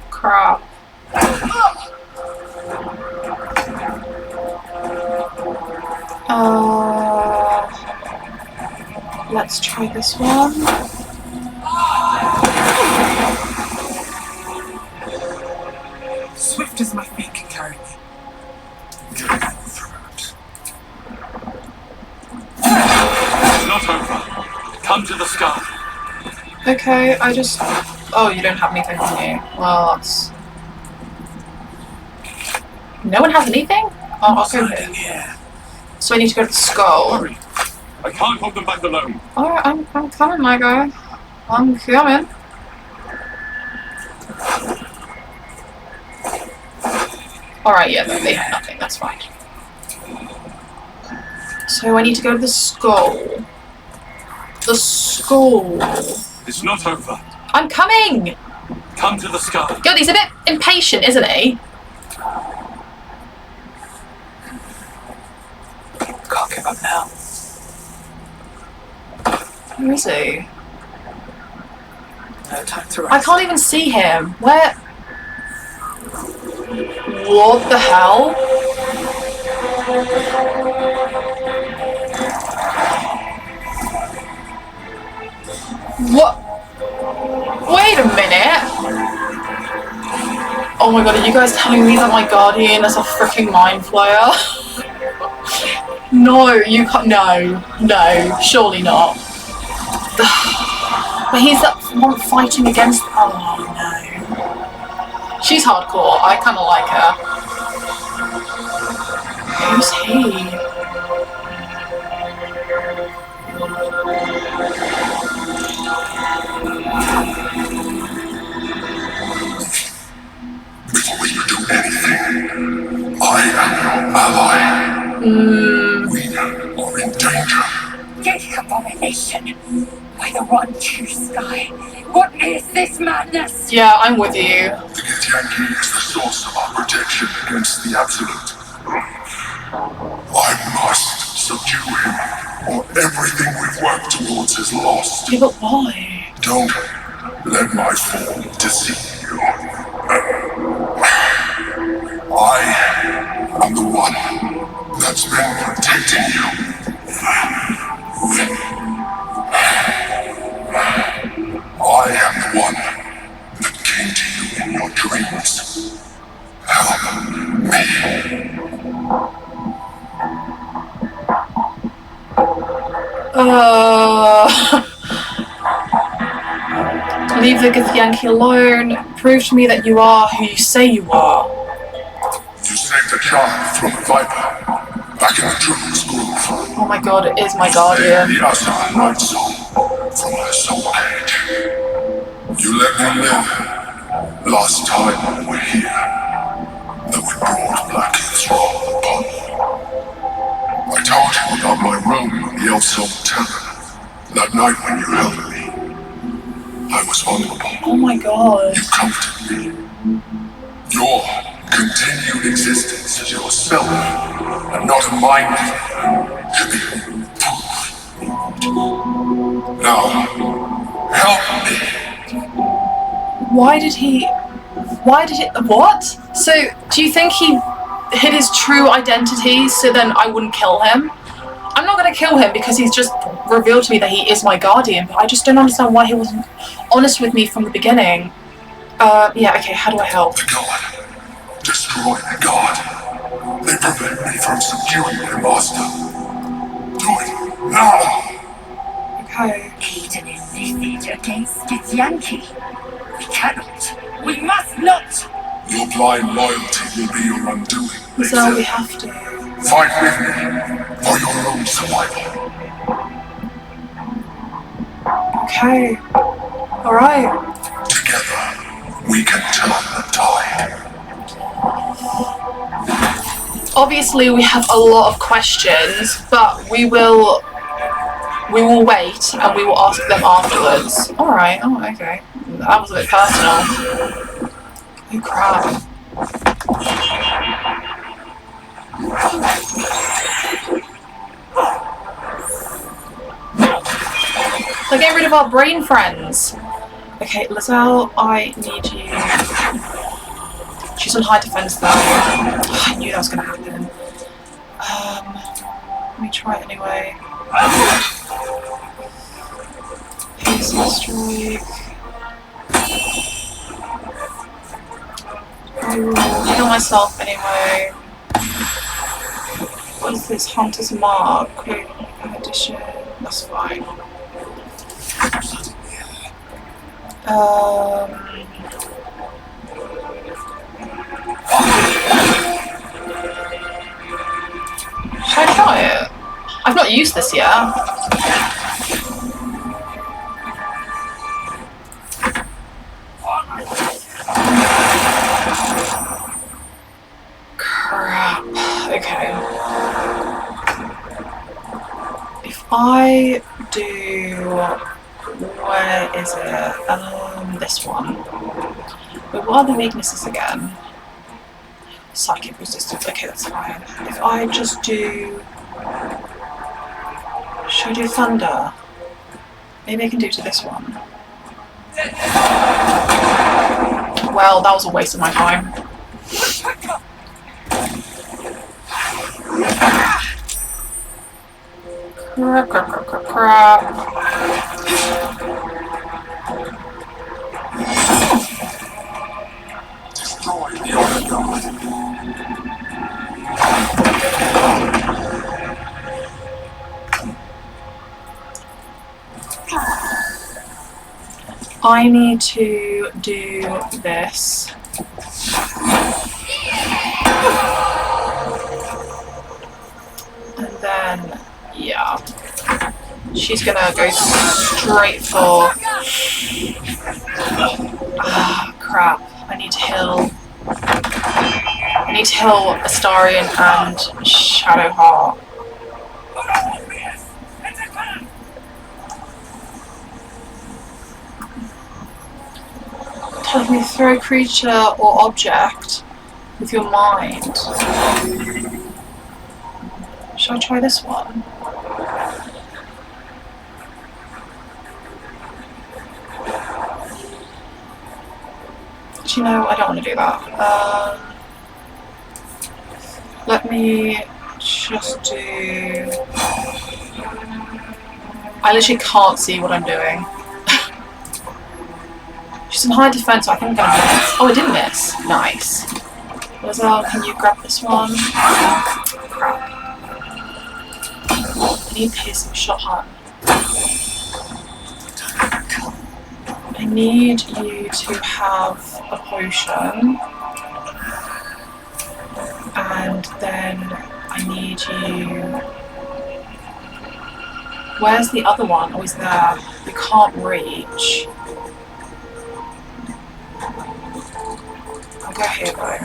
Speaker 1: Crap. Let's try this one.
Speaker 5: Swift as my feet can carry me.
Speaker 8: It's not over. Come to the sky.
Speaker 1: Okay, I just... Oh, you don't have anything on you. Well, that's... No one has anything? Oh, I'll go here. So I need to go to the skull.
Speaker 8: Hurry. I can't hold them back alone.
Speaker 1: Alright, I'm coming, my guy. I'm coming. Alright, yeah, they have nothing, that's fine. So I need to go to the skull. The skull.
Speaker 8: It's not over.
Speaker 1: I'm coming!
Speaker 8: Come to the sky.
Speaker 1: God, he's a bit impatient, isn't he?
Speaker 5: Can't give up now.
Speaker 1: Where is he?
Speaker 5: No time to rest.
Speaker 1: I can't even see him. Where? What the hell? What? Wait a minute. Oh my god, are you guys telling me that my guardian is a freaking mind flayer? No, you can't. No, surely not. But he's that one fighting against. Oh no. She's hardcore. I kind of like her. Who's he?
Speaker 11: Before you do anything, I am your ally. We are in danger.
Speaker 2: This abomination. By the one true sky. What is this madness?
Speaker 1: Yeah, I'm with you.
Speaker 11: The Githyanki is the source of our protection against the Absolute. I must subdue him, or everything we've worked towards is lost.
Speaker 1: Yeah, but why?
Speaker 11: Don't let my form deceive you. I am the one that's been protecting you. I am the one that came to you in your dreams. Help me.
Speaker 1: Leave the Githyanki alone. Prove to me that you are who you say you are.
Speaker 11: You saved a child from a viper back in the Druid's Grove.
Speaker 1: Oh my god, it is my guardian.
Speaker 11: The Astral Night Song from her soul cage. You let me live last time we were here, that we brought Black Thrall upon you. told you about my role on the Elsom Tavern. That night when you held me, I was vulnerable.
Speaker 1: Oh my god.
Speaker 11: You comforted me. Your continued existence as yourself, and not a mind should be proved. Now, help me.
Speaker 1: Why did he... What? So, do you think he hid his true identity so then I wouldn't kill him? I'm not going to kill him because he's just revealed to me that he is my guardian, but I just don't understand why he wasn't honest with me from the beginning. Yeah, okay, how do I help?
Speaker 11: The god. Destroy the god. They prevent me from subduing their master. Do it now!
Speaker 1: Okay.
Speaker 2: Aid an illicit against Githyanki. We cannot. We must not!
Speaker 11: Your blind loyalty will be your undoing.
Speaker 1: So we have to.
Speaker 11: Fight with me for your own survival.
Speaker 1: Okay. Alright.
Speaker 11: Together, we can turn the tide.
Speaker 1: Obviously we have a lot of questions, but we will wait and we will ask them afterwards. Alright, oh okay. That was a bit personal. Oh crap. They're getting rid of our brain friends. Okay, Lizelle, I need you. She's on high defense though. Oh, I knew that was gonna happen. Let me try it anyway. Haste strike. I will heal myself anyway. What is this? Hunter's Mark. Quick addition. That's fine. Should I try it? I've not used this yet. Crap. Okay. If I do... Where is it? This one. But what are the weaknesses again? Psychic resistance. Okay, that's fine. If I just do... Should I do thunder? Maybe I can do to this one. Well, that was a waste of my time. Crap, crap, crap, crap, crap.
Speaker 11: Destroy the other god.
Speaker 1: I need to do this. And then, yeah. She's gonna go straight for... Ah, crap. I need to heal. I need to heal Astarion and Shadowheart. Telling me throw creature or object with your mind. Shall I try this one? Do you know, I don't want to do that. Let me just do... I literally can't see what I'm doing. She's in high defense, so I think I'm gonna miss. Oh, I didn't miss. Nice. Lizelle, can you grab this one? Crap. I need piercing shot hunt. I need you to have a potion. And then I need you... Where's the other one? Oh, he's there. You can't reach. I'll go here though.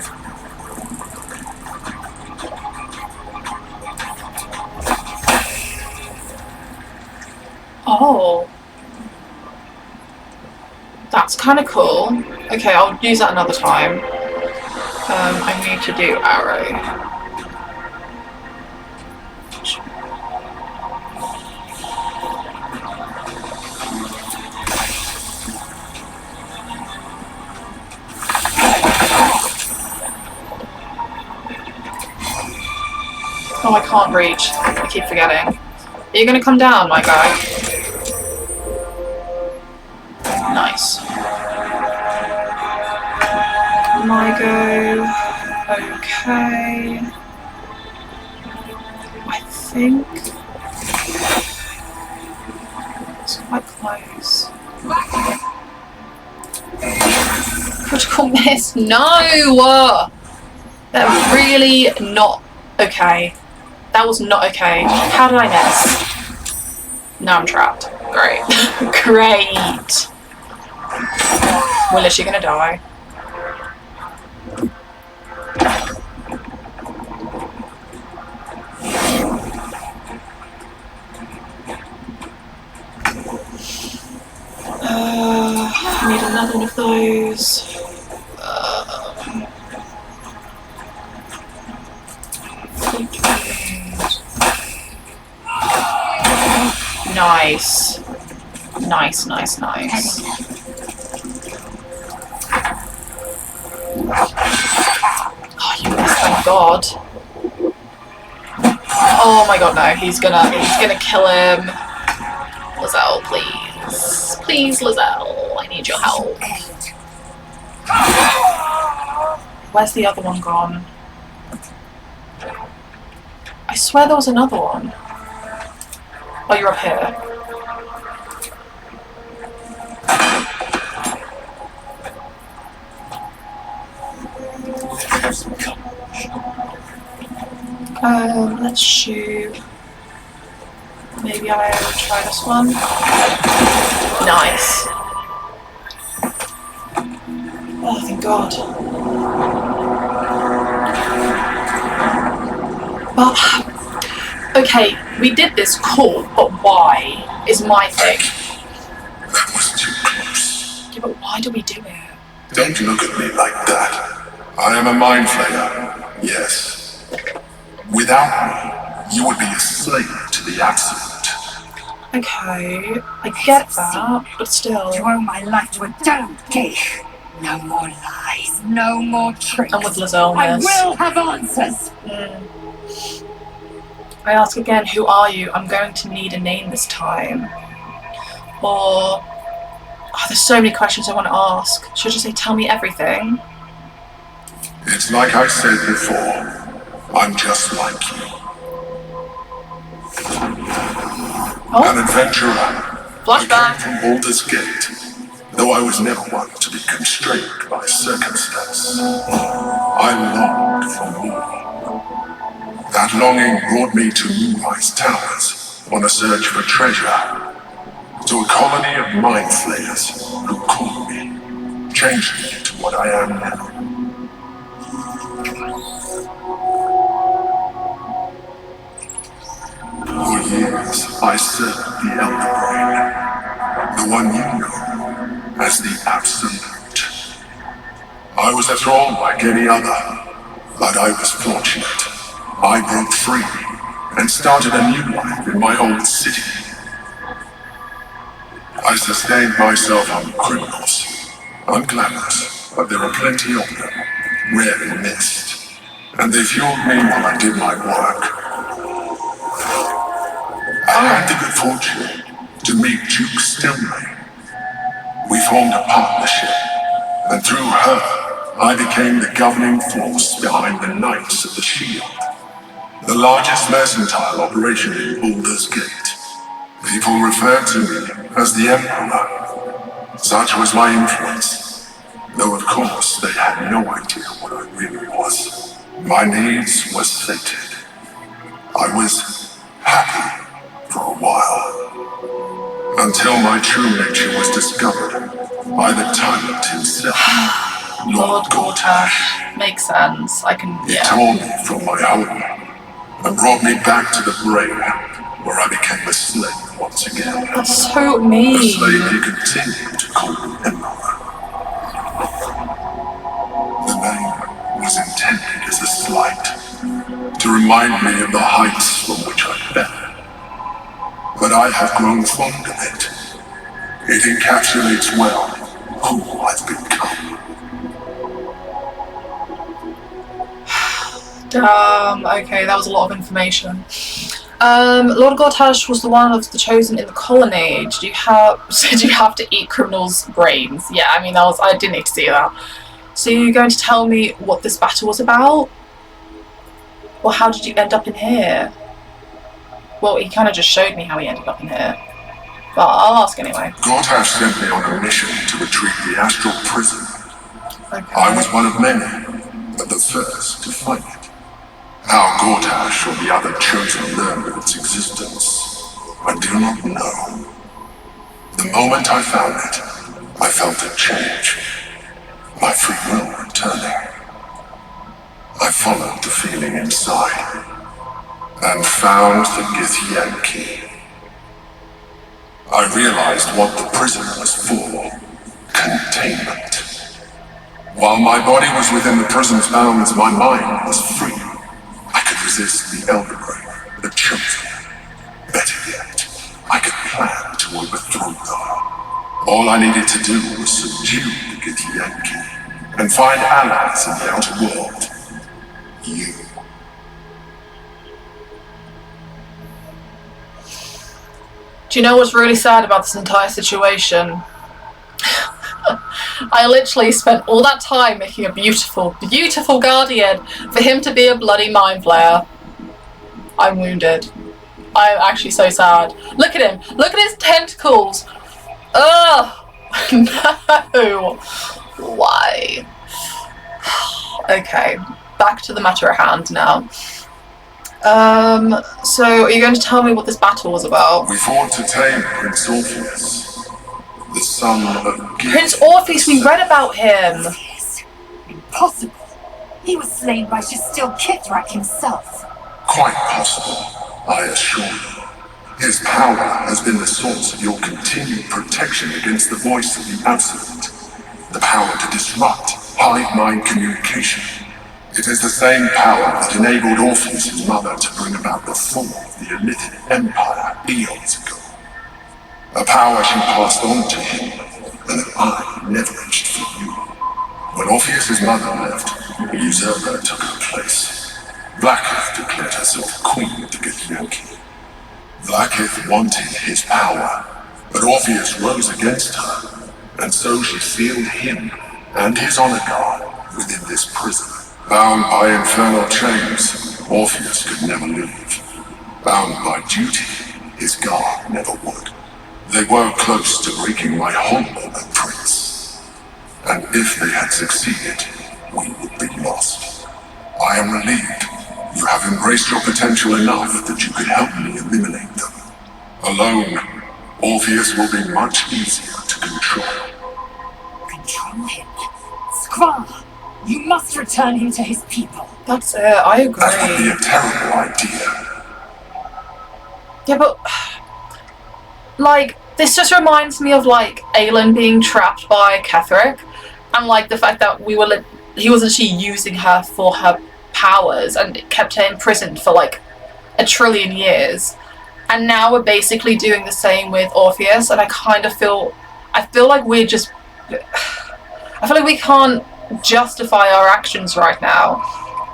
Speaker 1: Oh. That's kind of cool. Okay, I'll use that another time. I need to do arrow. Oh, I can't reach. I keep forgetting. Are you gonna come down, my guy? Nice. My go. Okay. I think it's quite close. Critical miss. No! That really not okay. That was not okay. How did I miss? Now I'm trapped. Great. Great. Well, is she gonna die? I need another one of those. Nice. Nice, nice, nice. Oh, you missed, thank God. Oh my God, no, he's gonna kill him. Lizelle, please. Please, Lizelle, I need your help. Where's the other one gone? I swear there was another one. Oh, you're up here. Let's shoot. Maybe I will try this one. Nice. Oh, thank God. But, okay, we did this, cool, but why is my thing.
Speaker 11: That was too close.
Speaker 1: Yeah, but why do we do it?
Speaker 11: Don't look at me like that. I am a mind flayer, yes. Without me, you would be a slave to the absolute.
Speaker 1: Okay, I get that, but still.
Speaker 2: You owe my life to a donkey. No more lies, no more tricks.
Speaker 1: I'm with Lizelle on
Speaker 2: I
Speaker 1: this.
Speaker 2: will have answers.
Speaker 1: I ask again, who are you? I'm going to need a name this time. Or, there's so many questions I want to ask. Should I just say, tell me everything?
Speaker 11: It's like I said before. I'm just like you. An adventurer.
Speaker 1: Flashback.
Speaker 11: I came from Baldur's Gate, though I was never one to be constrained by circumstance. I longed for more. That longing brought me to Moonrise Towers on a search for treasure. To a colony of mind flayers who called me, changing me to what I am now. For years, I served the Elder Brain, the one you know as the Absolute. I was a thrall like any other, but I was fortunate. I broke free and started a new life in my old city. I sustained myself on criminals, unglamorous, but there are plenty of them, rarely missed, and they fueled me while I did my work. I had the good fortune to meet Duke Stilray. We formed a partnership, and through her, I became the governing force behind the Knights of the Shield, the largest mercantile operation in Baldur's Gate. People referred to me as the Emperor. Such was my influence, though of course they had no idea what I really was. My needs were sated. I was happy for a while, until my true nature was discovered by the tyrant himself, Lord Gortash.
Speaker 1: Makes sense. I can,
Speaker 11: He tore me from my home and brought me back to the Brain, where where I became a slave once again.
Speaker 1: That's so
Speaker 11: A
Speaker 1: mean.
Speaker 11: slave he continued to call Emperor. The name was intended as a slight, to remind me of the heights from which I fell. But I have grown fond of it. It encapsulates well who I've become.
Speaker 1: Damn, okay, that was a lot of information. Lord Gortash was the one of the chosen in the colony. Did you have to eat criminals' brains? Yeah, I mean, I didn't need to see that. So you're going to tell me what this battle was about? Well, how did you end up in here? Well, he kind of just showed me how he ended up in here. But I'll ask anyway.
Speaker 11: Gortash sent me on a mission to retrieve the Astral Prism.
Speaker 1: Okay.
Speaker 11: I was one of many, but the first to find it. How Gortash or the other chosen learned of its existence, I do not know. The moment I found it, I felt a change. My free will returning. I followed the feeling inside, and found the Githyanki. I realized what the prison was for. Containment. While my body was within the prison's bounds, my mind was free. I could resist the Elderbrain, the chosen. Better yet, I could plan to overthrow them. All I needed to do was subdue the Githyanki and find allies in the outer world. You.
Speaker 1: Do you know what's really sad about this entire situation? I literally spent all that time making a beautiful, beautiful guardian for him to be a bloody mind flayer. I'm wounded. I'm actually so sad. Look at him. Look at his tentacles. Ugh. No. Why? Okay. Back to the matter at hand now. So are you going to tell me what this battle was about?
Speaker 11: We fought to tame Prince Orpheus, the son of Gale.
Speaker 1: Prince Orpheus, we read about him.
Speaker 2: Orpheus? Impossible. He was slain by still Kithrak himself.
Speaker 11: Quite possible, I assure you. His power has been the source of your continued protection against the voice of the Absolute. The power to disrupt hive-mind communication. It is the same power that enabled Orpheus' mother to bring about the fall of the Illithid Empire eons ago. A power she passed on to him, and that I leveraged for you. When Orpheus' mother left, a usurper took her place. Blackith declared herself queen of the Githyanki. Blackith wanted his power, but Orpheus rose against her, and so she sealed him and his honor guard within this prison. Bound by infernal chains, Orpheus could never leave. Bound by duty, his guard never would. They were close to breaking my hold on that prince. And if they had succeeded, we would be lost. I am relieved. You have embraced your potential enough that you could help me eliminate them. Alone, Orpheus will be much easier to control.
Speaker 2: Control him? Skrull! You must return him to his people.
Speaker 1: That's it, I agree.
Speaker 11: That would be a terrible idea.
Speaker 1: Yeah, but like, this just reminds me of like Aylin being trapped by Ketheric, and like the fact that he was actually using her for her powers and it kept her imprisoned for like 1 trillion years. And now we're basically doing the same with Orpheus, and I feel like we can't justify our actions right now.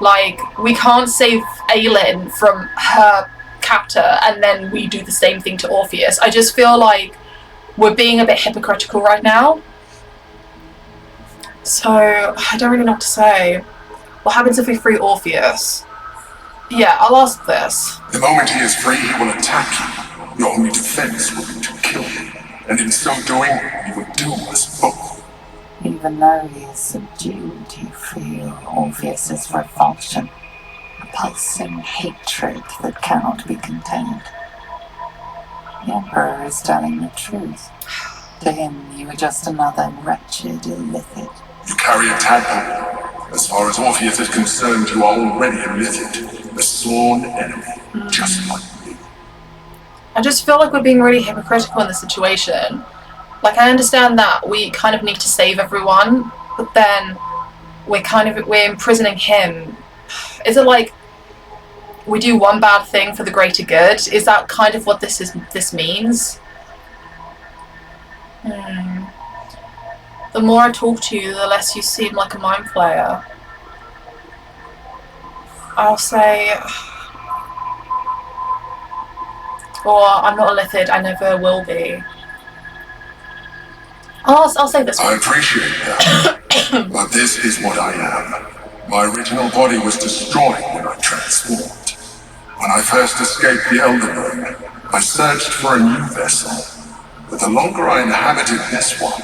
Speaker 1: Like, we can't save Aylin from her captor and then we do the same thing to Orpheus. I just feel like we're being a bit hypocritical right now. So, I don't really know what to say. What happens if we free Orpheus? Yeah, I'll ask this.
Speaker 11: The moment he is free, he will attack you. Your only defense will be to kill him. And in so doing, you will doom us both.
Speaker 10: Even though he is subdued, you feel Orpheus' revulsion, a pulsing hatred that cannot be contained. The Emperor is telling the truth. To him, you are just another wretched Illithid.
Speaker 11: You carry a tadpole. As far as Orpheus is concerned, you are already a Illithid, a sworn enemy, just like me.
Speaker 1: I just feel like we're being really hypocritical in this situation. Like, I understand that we kind of need to save everyone, but then we're imprisoning him. Is it like we do one bad thing for the greater good? Is that kind of what this means? The more I talk to you, the less you seem like a mind player. I'll say... Or I'm not a Lithid, I never will be. I'll say this one.
Speaker 11: I appreciate that. But this is what I am. My original body was destroyed when I transformed. When I first escaped the Elder Moon, I searched for a new vessel. But the longer I inhabited this one,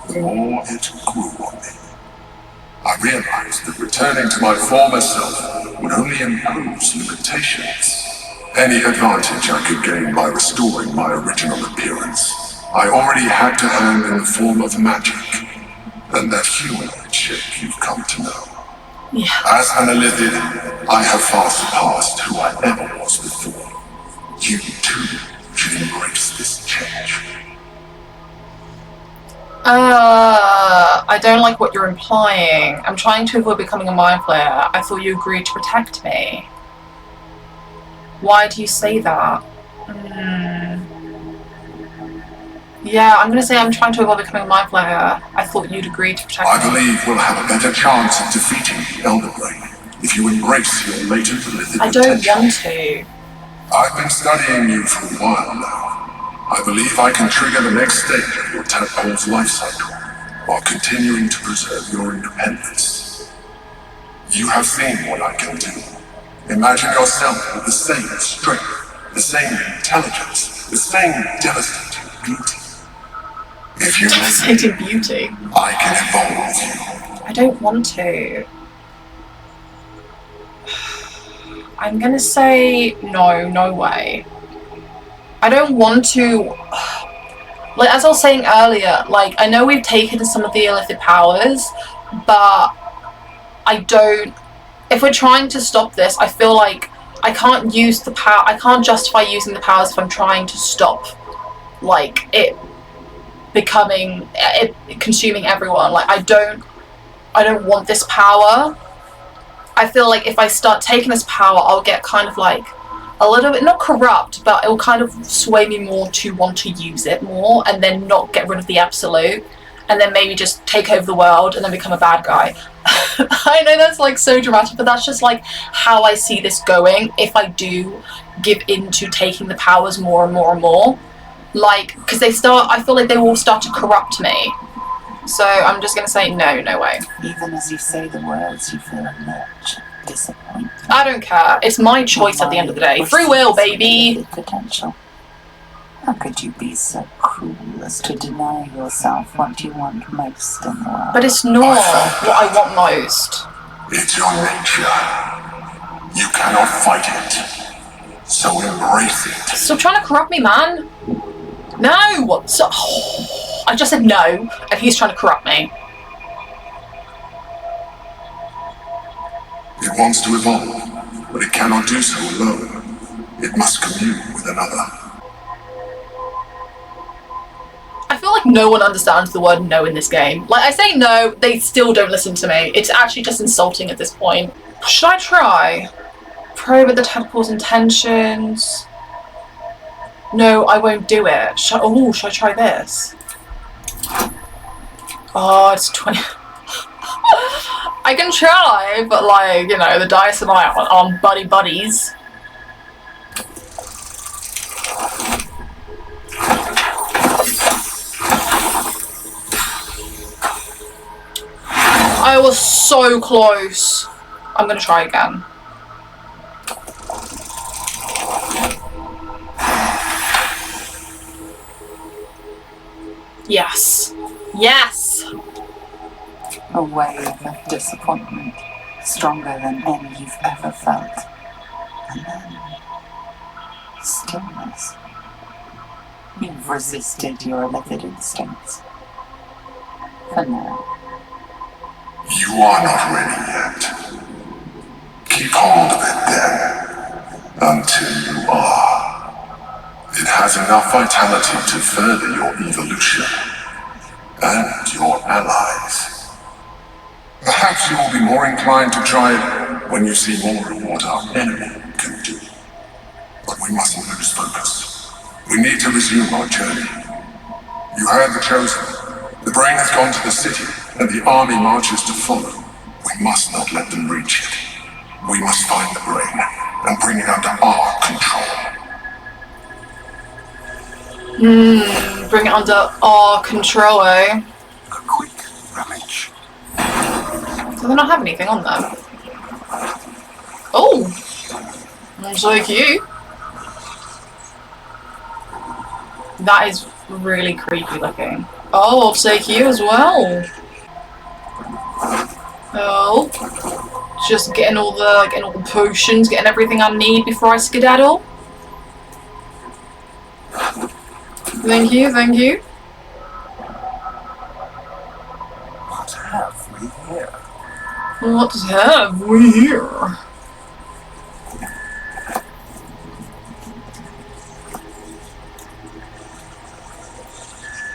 Speaker 11: the more it grew on me. I realized that returning to my former self would only impose limitations. Any advantage I could gain by restoring my original appearance, I already had to earn in the form of magic, and that humanoid shape you've come to know.
Speaker 1: Yeah.
Speaker 11: As an Illithid, I have far surpassed who I ever was before. You too should embrace this change.
Speaker 1: I don't like what you're implying. I'm trying to avoid becoming a mind player. I thought you agreed to protect me. Why do you say that? Yeah, I'm gonna say I'm trying to avoid becoming a mind player. I thought you'd agreed to protect me.
Speaker 11: I believe we'll have a better chance of defeating the Elder Brain if you embrace your latent Illithid
Speaker 1: I don't
Speaker 11: potential.
Speaker 1: want to.
Speaker 11: I've been studying you for a while now. I believe I can trigger the next stage of your tadpole's life cycle, while continuing to preserve your independence. You have seen what I can do. Imagine yourself with the same strength, the same intelligence, the same devastating beauty. If you
Speaker 1: Devastating beauty.
Speaker 11: I can evolve you.
Speaker 1: I don't want to. I'm gonna say no way. I don't want to. Like, as I was saying earlier, like, I know we've taken some of the Illithid powers, but I don't. If we're trying to stop this, I feel like I can't use the power. I can't justify using the powers if I'm trying to stop, like, it consuming everyone. Like, I don't want this power. I feel like if I start taking this power, I'll get kind of like a little bit, not corrupt, but it will kind of sway me more to want to use it more, and then not get rid of the absolute, and then maybe just take over the world and then become a bad guy. I know that's like so dramatic, but that's just like how I see this going if I do give in to taking the powers more and more and more. Like, because I feel like they will start to corrupt me. So I'm just going to say no way.
Speaker 10: Even as you say the words, you feel a lurch of disappointment.
Speaker 1: I don't care. It's my choice at the end of the day. Free will, baby!
Speaker 10: Potential. How could you be so cruel as to deny yourself what you want most in the world?
Speaker 1: But it's not what I want most.
Speaker 11: It's your nature. You cannot fight it. So embrace it.
Speaker 1: Still trying to corrupt me, man. No! So, I just said no, and he's trying to corrupt me.
Speaker 11: It wants to evolve, but it cannot do so alone. It must commune with another.
Speaker 1: I feel like no one understands the word no in this game. Like, I say no, they still don't listen to me. It's actually just insulting at this point. Should I try? Probe at the tadpole's intentions. No, I won't do it. Should I try this? Oh, it's 20. I can try, but like, you know, the dice and I aren't buddies. I was so close. I'm gonna try again. Yes. Yes!
Speaker 10: A wave of disappointment, stronger than any you've ever felt. And then, stillness. You've resisted your Illithid instincts. For now.
Speaker 11: You are not ready yet. Keep hold of it then, until you are. It has enough vitality to further your evolution. And your allies. Perhaps you will be more inclined to try it when you see more of what our enemy can do. But we mustn't lose focus. We need to resume our journey. You heard the Chosen. The brain has gone to the city, and the army marches to follow. We must not let them reach it. We must find the brain, and bring it under our control.
Speaker 1: Bring it under our control, eh?
Speaker 11: A quick rummage.
Speaker 1: Do they not have anything on them? Oh! So cute. That is really creepy looking. Oh, I'll take you as well. Oh. Just getting all the potions, getting everything I need before I skedaddle. Thank you, thank you.
Speaker 7: What have we here?
Speaker 1: What have we here?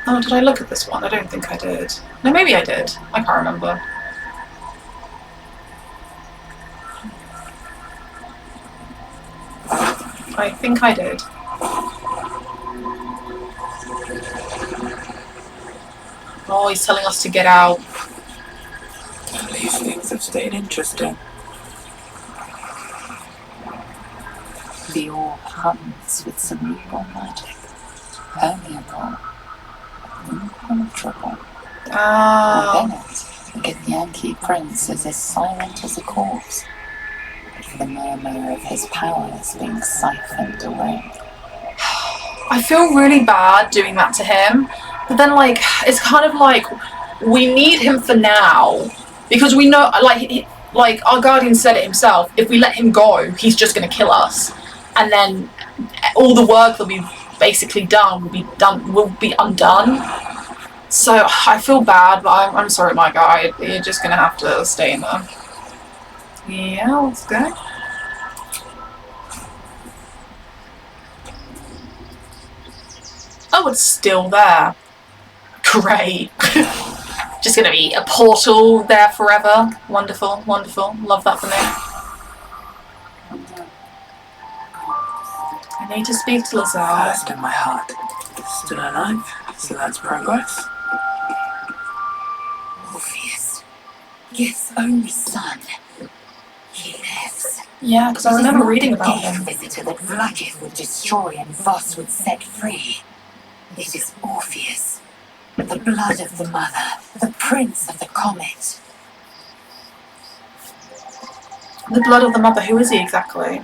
Speaker 1: Oh, did I look at this one? I don't think I did. No, maybe I did. I can't remember. I think I did. Oh, he's telling us to get out.
Speaker 10: These things have stayed interesting. The orb hums with cerebral magic. Permeable. Impenetrable.
Speaker 1: Ah.
Speaker 10: Within it, the Githyanki prince is as silent as a corpse, with the murmur of his powers being siphoned away.
Speaker 1: I feel really bad doing that to him, but then like it's kind of like we need him for now because we know like our guardian said it himself. If we let him go, he's just going to kill us, and then all the work that we've basically done will be undone. So I feel bad, but I'm sorry, my guy. You're just going to have to stay in there. Yeah, let's go. Oh, it's still there. Great. Just gonna be a portal there forever. Wonderful, wonderful. Love that for me. I need to speak to Lazar.
Speaker 10: First in my heart. Still alive, so that's progress.
Speaker 2: Orpheus, Gith's only son. He lives.
Speaker 1: Yeah, because I remember reading about
Speaker 2: him.
Speaker 1: him.
Speaker 2: Visitor that Vlaakith would destroy and Voss would set free. It is Orpheus, the blood of the mother, the prince of the comet.
Speaker 1: The blood of the mother, who is he exactly?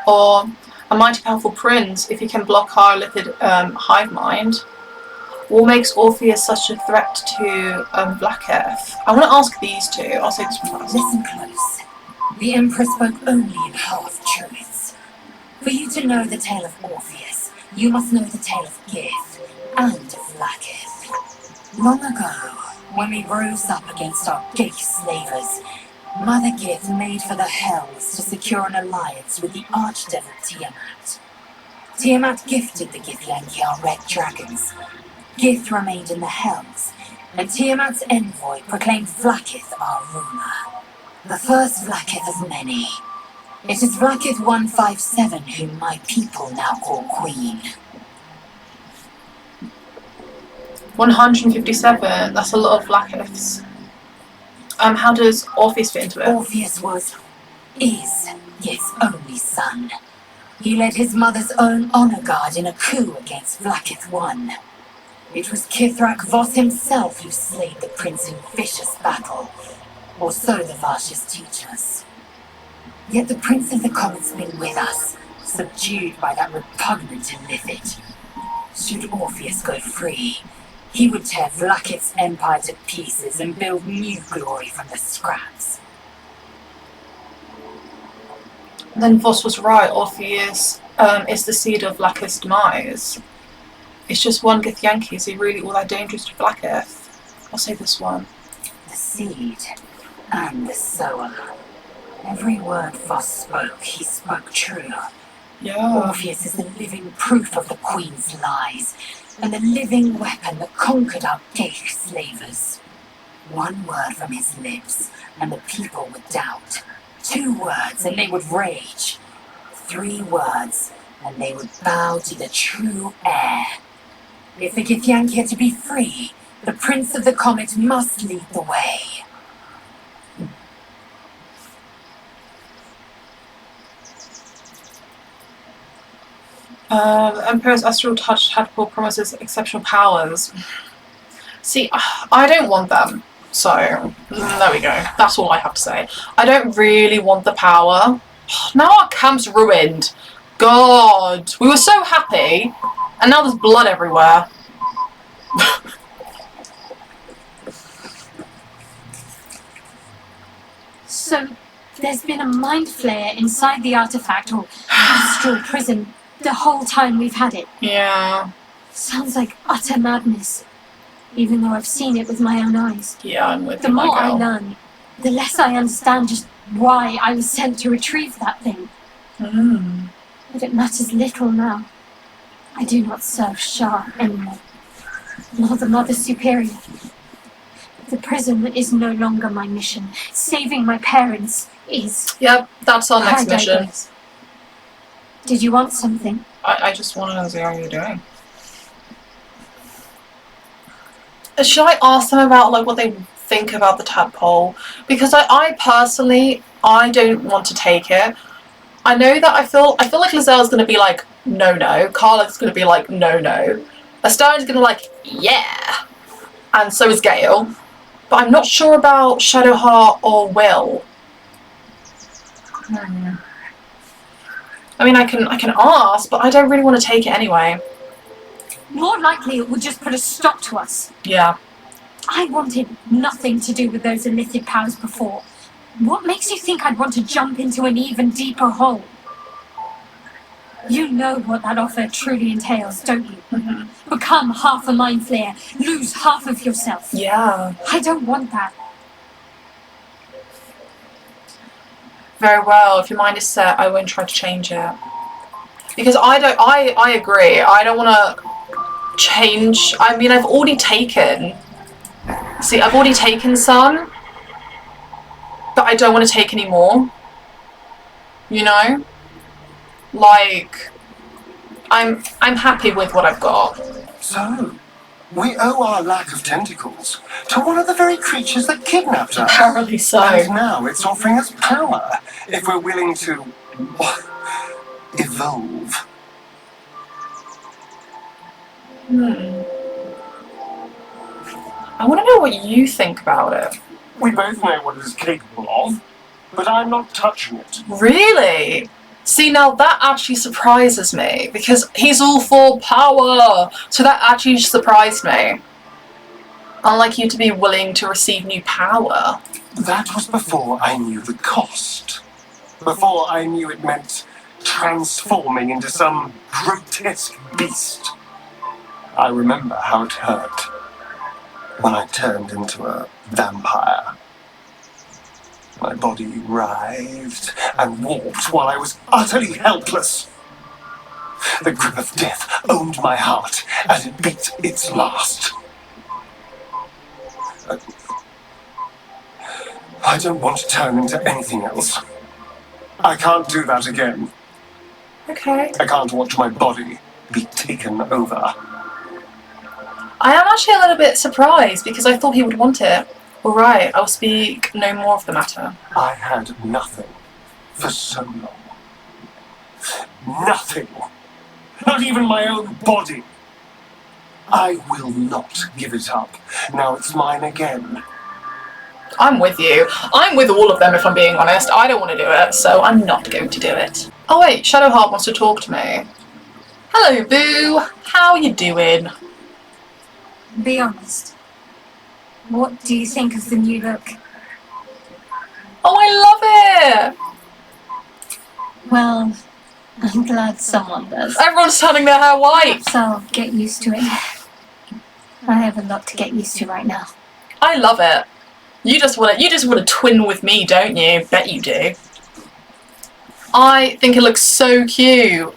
Speaker 1: Or a mighty powerful prince, if he can block our lipid hive mind. What makes Orpheus such a threat to Vlaakith? I want to ask these two. I'll say this one first.
Speaker 2: Listen close. The Empress spoke only in half-truths. For you to know the tale of Orpheus, you must know the tale of Gith and of Vlaakith. Long ago, when we rose up against our gay slavers, Mother Gith made for the Hells to secure an alliance with the archdevil Tiamat. Tiamat gifted the Githyanki our red dragons. Gith remained in the Hells, and Tiamat's envoy proclaimed Vlaakith our ruler. The first Vlaakith of many. It is Vlaakith 157 whom my people now call Queen.
Speaker 1: 157, that's a lot of Vlaakiths. How does Orpheus fit into it?
Speaker 2: Orpheus is Gith's only son. He led his mother's own honor guard in a coup against Vlaakith I. It was Kithrak Voss himself who slayed the prince in vicious battle, or so the Varshas teach us. Yet the prince of the comet's been with us, subdued by that repugnant Illithid. Should Orpheus go free, he would tear Vlaakith's empire to pieces and build new glory from the scraps.
Speaker 1: Then Voss was right. Orpheus is the seed of Vlaakith's demise. It's just one Githyanki. Is he really all that dangerous to Vlaakith? I'll say this one.
Speaker 2: The seed and the sower. Every word Voss spoke, he spoke true.
Speaker 1: Yeah.
Speaker 2: Orpheus is the living proof of the Queen's lies, and the living weapon that conquered our gay slavers. One word from his lips, and the people would doubt. 2 words, and they would rage. 3 words, and they would bow to the true heir. If the Githyanki are to be free, the Prince of the Comet must lead the way.
Speaker 1: Emperor's astral touch tadpole promises exceptional powers. See, I don't want them. So, there we go. That's all I have to say. I don't really want the power. Now our camp's ruined. God, we were so happy, and now there's blood everywhere.
Speaker 3: So, there's been a mind flare inside the artifact, or Astral Prism, the whole time we've had it.
Speaker 1: Yeah.
Speaker 3: Sounds like utter madness, even though I've seen it with my own eyes.
Speaker 1: Yeah, I'm with
Speaker 3: The
Speaker 1: you, my
Speaker 3: more I
Speaker 1: girl.
Speaker 3: learn, the less I understand just why I was sent to retrieve that thing. But it matters little now. I do not serve Shar anymore, nor the Mother Superior. The prism is no longer my mission. Saving my parents is...
Speaker 1: Yep, that's our next
Speaker 3: I
Speaker 1: mission.
Speaker 3: digress. Did you want something?
Speaker 1: I just want to see how you're doing. Should I ask them about like what they think about the tadpole? Because I personally, I don't want to take it. I know that I feel like Lazelle's gonna be like, no. Carla's gonna be like, no. Astarion's gonna be like, yeah. And so is Gale. But I'm not sure about Shadowheart or Wyll. I mean, I can ask, but I don't really want to take it anyway.
Speaker 3: More likely it would just put a stop to us.
Speaker 1: Yeah.
Speaker 3: I wanted nothing to do with those illithid powers before. What makes you think I'd want to jump into an even deeper hole? You know what that offer truly entails, don't you? Become half a mind flayer, lose half of yourself.
Speaker 1: Yeah.
Speaker 3: I don't want that.
Speaker 1: Very well. If your mind is set, I won't try to change it. Because I agree. I don't want to change. I mean, I've already taken. See, I've already taken some. But I don't want to take any more. You know? Like, I'm happy with what I've got.
Speaker 12: So, we owe our lack of tentacles to one of the very creatures that kidnapped us.
Speaker 1: Apparently so.
Speaker 12: And now it's offering us power, if we're willing to... evolve.
Speaker 1: I want to know what you think about it.
Speaker 12: We both know what it is capable of, but I'm not touching it.
Speaker 1: Really? See, now that actually surprises me, because he's all for power, so that actually surprised me. Unlike you to be willing to receive new power.
Speaker 12: That was before I knew the cost. Before I knew it meant transforming into some grotesque beast. I remember how it hurt when I turned into a vampire. My body writhed and warped while I was utterly helpless. The grip of death owned my heart as it beat its last. I don't want to turn into anything else. I can't do that again.
Speaker 1: Okay.
Speaker 12: I can't watch my body be taken over.
Speaker 1: I am actually a little bit surprised, because I thought he would want it. Alright, I'll speak no more of the matter.
Speaker 12: I had nothing for so long. Nothing. Not even my own body. I will not give it up. Now it's mine again.
Speaker 1: I'm with you. I'm with all of them, if I'm being honest. I don't want to do it, so I'm not going to do it. Oh wait, Shadowheart wants to talk to me. Hello, boo. How you doing?
Speaker 3: Be honest. What do you think of the new look?
Speaker 1: Oh, I love it!
Speaker 3: Well, I'm glad someone does.
Speaker 1: Everyone's turning their hair white.
Speaker 3: Perhaps I'll get used to it. I have a lot to get used to right now.
Speaker 1: I love it. You just want to twin with me, don't you? Bet you do. I think it looks so cute.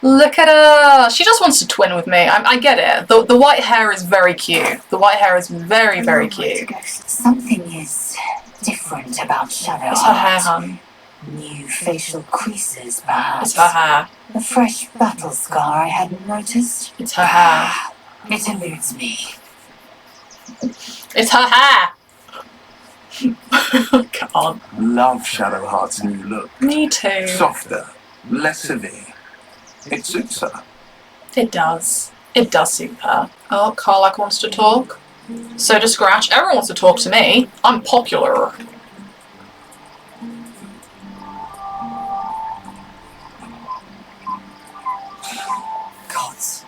Speaker 1: Look at her. She just wants to twin with me. I get it. The white hair is very cute. The white hair is very, very cute.
Speaker 2: Something is different about Shadowheart.
Speaker 1: It's her hair, hun.
Speaker 2: New facial creases, perhaps.
Speaker 1: It's her hair.
Speaker 2: A fresh battle scar I hadn't noticed.
Speaker 1: It's her hair.
Speaker 2: It eludes me.
Speaker 1: It's her hair. God.
Speaker 7: Love Shadowheart's new look.
Speaker 1: Me too.
Speaker 7: Softer, less severe. It suits her.
Speaker 1: It does. It does suit her. Oh, Karlach wants to talk. So does Scratch. Everyone wants to talk to me. I'm popular.
Speaker 6: Gods.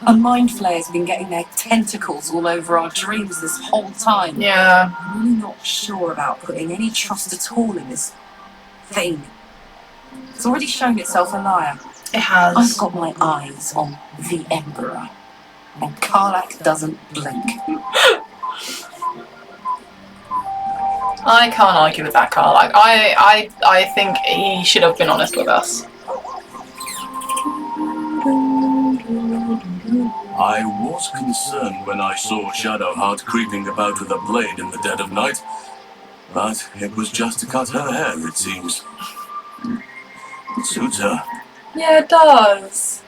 Speaker 6: A mind flayer's been getting their tentacles all over our dreams this whole time.
Speaker 1: Yeah.
Speaker 6: I'm really not sure about putting any trust at all in this thing. It's already shown itself a liar.
Speaker 1: It has.
Speaker 6: I've got my eyes on the Emperor, and Karlach doesn't blink.
Speaker 1: I can't argue with that, Karlach. I think he should have been honest with us.
Speaker 8: I was concerned when I saw Shadowheart creeping about with a blade in the dead of night, but it was just to cut her hair, it seems. It suits her.
Speaker 1: Yeah, it does.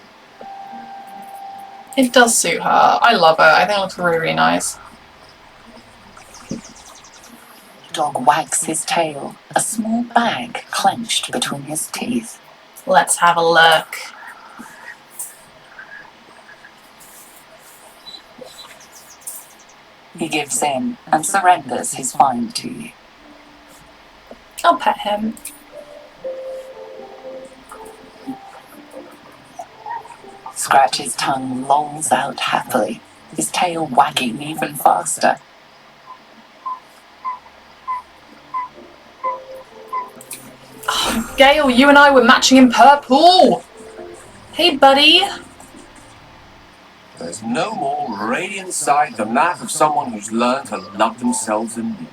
Speaker 1: It does suit her. I love her. I think it looks really, really nice.
Speaker 10: Dog wags his tail, a small bag clenched between his teeth.
Speaker 1: Let's have a look.
Speaker 10: He gives in and surrenders his find to you.
Speaker 1: I'll pet him.
Speaker 10: Scratch's tongue lolls out happily, his tail wagging even faster.
Speaker 1: Oh, Gale, you and I were matching in purple. Hey, buddy.
Speaker 7: There's no more radiant sight than that of someone who's learned to love themselves anew.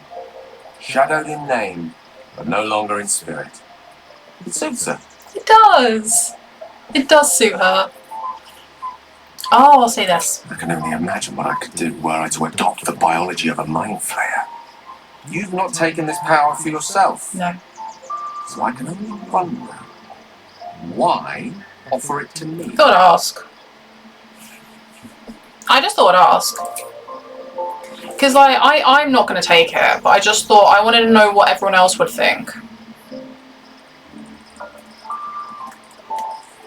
Speaker 7: Shadowed in name, but no longer in spirit. It suits her.
Speaker 1: It does. It does suit her. Oh, I'll say this.
Speaker 7: I can only imagine what I could do were I to adopt the biology of a mind flayer. You've not taken this power for yourself.
Speaker 1: No.
Speaker 7: So I can only wonder, why offer it to me?
Speaker 1: Thought I'd ask. I just thought I'd ask. Because I'm not going to take it, but I just thought I wanted to know what everyone else would think.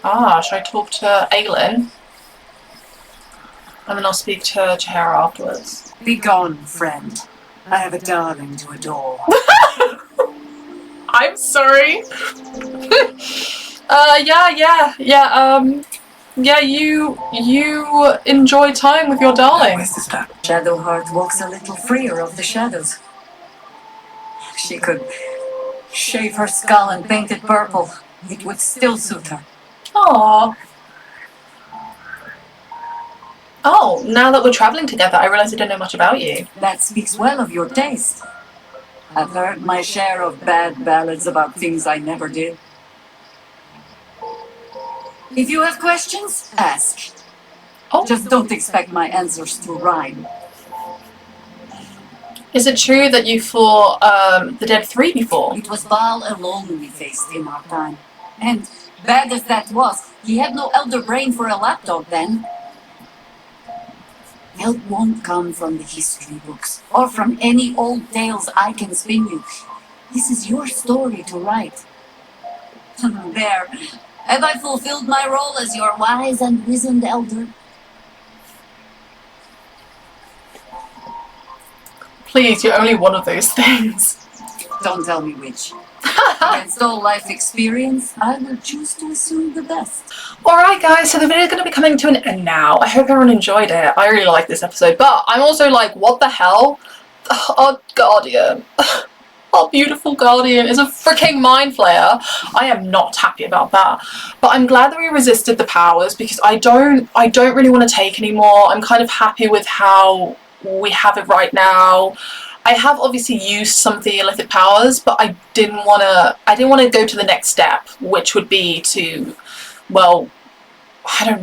Speaker 1: Ah, should I talk to Aylin? And then I'll speak to Jaheira afterwards.
Speaker 6: Be gone, friend. I have a darling to adore.
Speaker 1: I'm sorry. Yeah, you enjoy time with your darling.
Speaker 6: Shadowheart walks a little freer of the shadows. She could shave her skull and paint it purple. It would still suit her.
Speaker 1: Aww. Oh, now that we're travelling together, I realise I don't know much about you.
Speaker 6: That speaks well of your taste. I've heard my share of bad ballads about things I never did. If you have questions, ask.
Speaker 1: Oh.
Speaker 6: Just don't expect my answers to rhyme.
Speaker 1: Is it true that you fought the Dead 3 before?
Speaker 6: It was Baal alone we faced in our time. And bad as that was, he had no elder brain for a lapdog then. Help won't come from the history books, or from any old tales I can spin you. This is your story to write. There. Have I fulfilled my role as your wise and wizened elder?
Speaker 1: Please, you're only one of those things.
Speaker 6: Don't tell me which. Against all life experience, I will choose to assume the best.
Speaker 1: Alright guys, so the video is going to be coming to an end now. I hope everyone enjoyed it. I really liked this episode, but I'm also like, what the hell? Our Guardian. Our beautiful Guardian is a freaking mind flayer. I am not happy about that. But I'm glad that we resisted the powers because I don't really want to take anymore. I'm kind of happy with how we have it right now. I have obviously used some of the illicit powers, but I didn't want to go to the next step, which would be to, well, I don't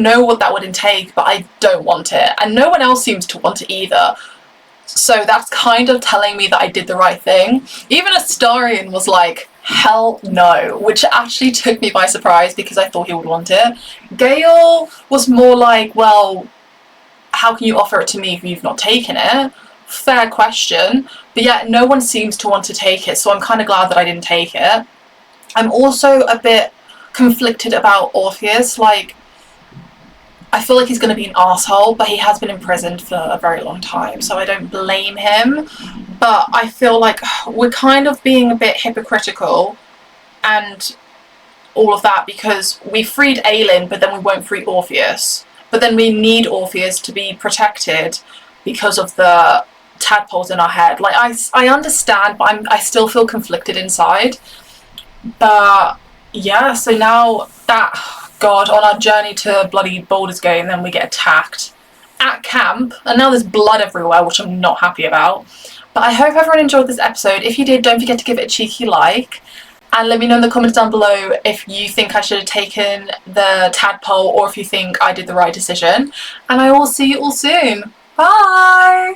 Speaker 1: know what that would intake, but I don't want it, and no one else seems to want it either. So that's kind of telling me that I did the right thing. Even Astarion was like, hell no, which actually took me by surprise because I thought he would want it. Gale was more like, well, how can you offer it to me if you've not taken it? Fair question, but yet no one seems to want to take it, so I'm kind of glad that I didn't take it. I'm also a bit conflicted about Orpheus. Like, I feel like he's going to be an asshole, but he has been imprisoned for a very long time, so I don't blame him. But I feel like we're kind of being a bit hypocritical and all of that, because we freed Aylin, but then we won't free Orpheus. But then we need Orpheus to be protected because of the tadpoles in our head. Like, I understand, but I still feel conflicted inside. But yeah, so now that, God, on our journey to bloody Baldur's Gate, and then we get attacked at camp, and now there's blood everywhere, which I'm not happy about. But I hope everyone enjoyed this episode. If you did, don't forget to give it a cheeky like, and let me know in the comments down below if you think I should have taken the tadpole or if you think I did the right decision. And I will see you all soon. Bye!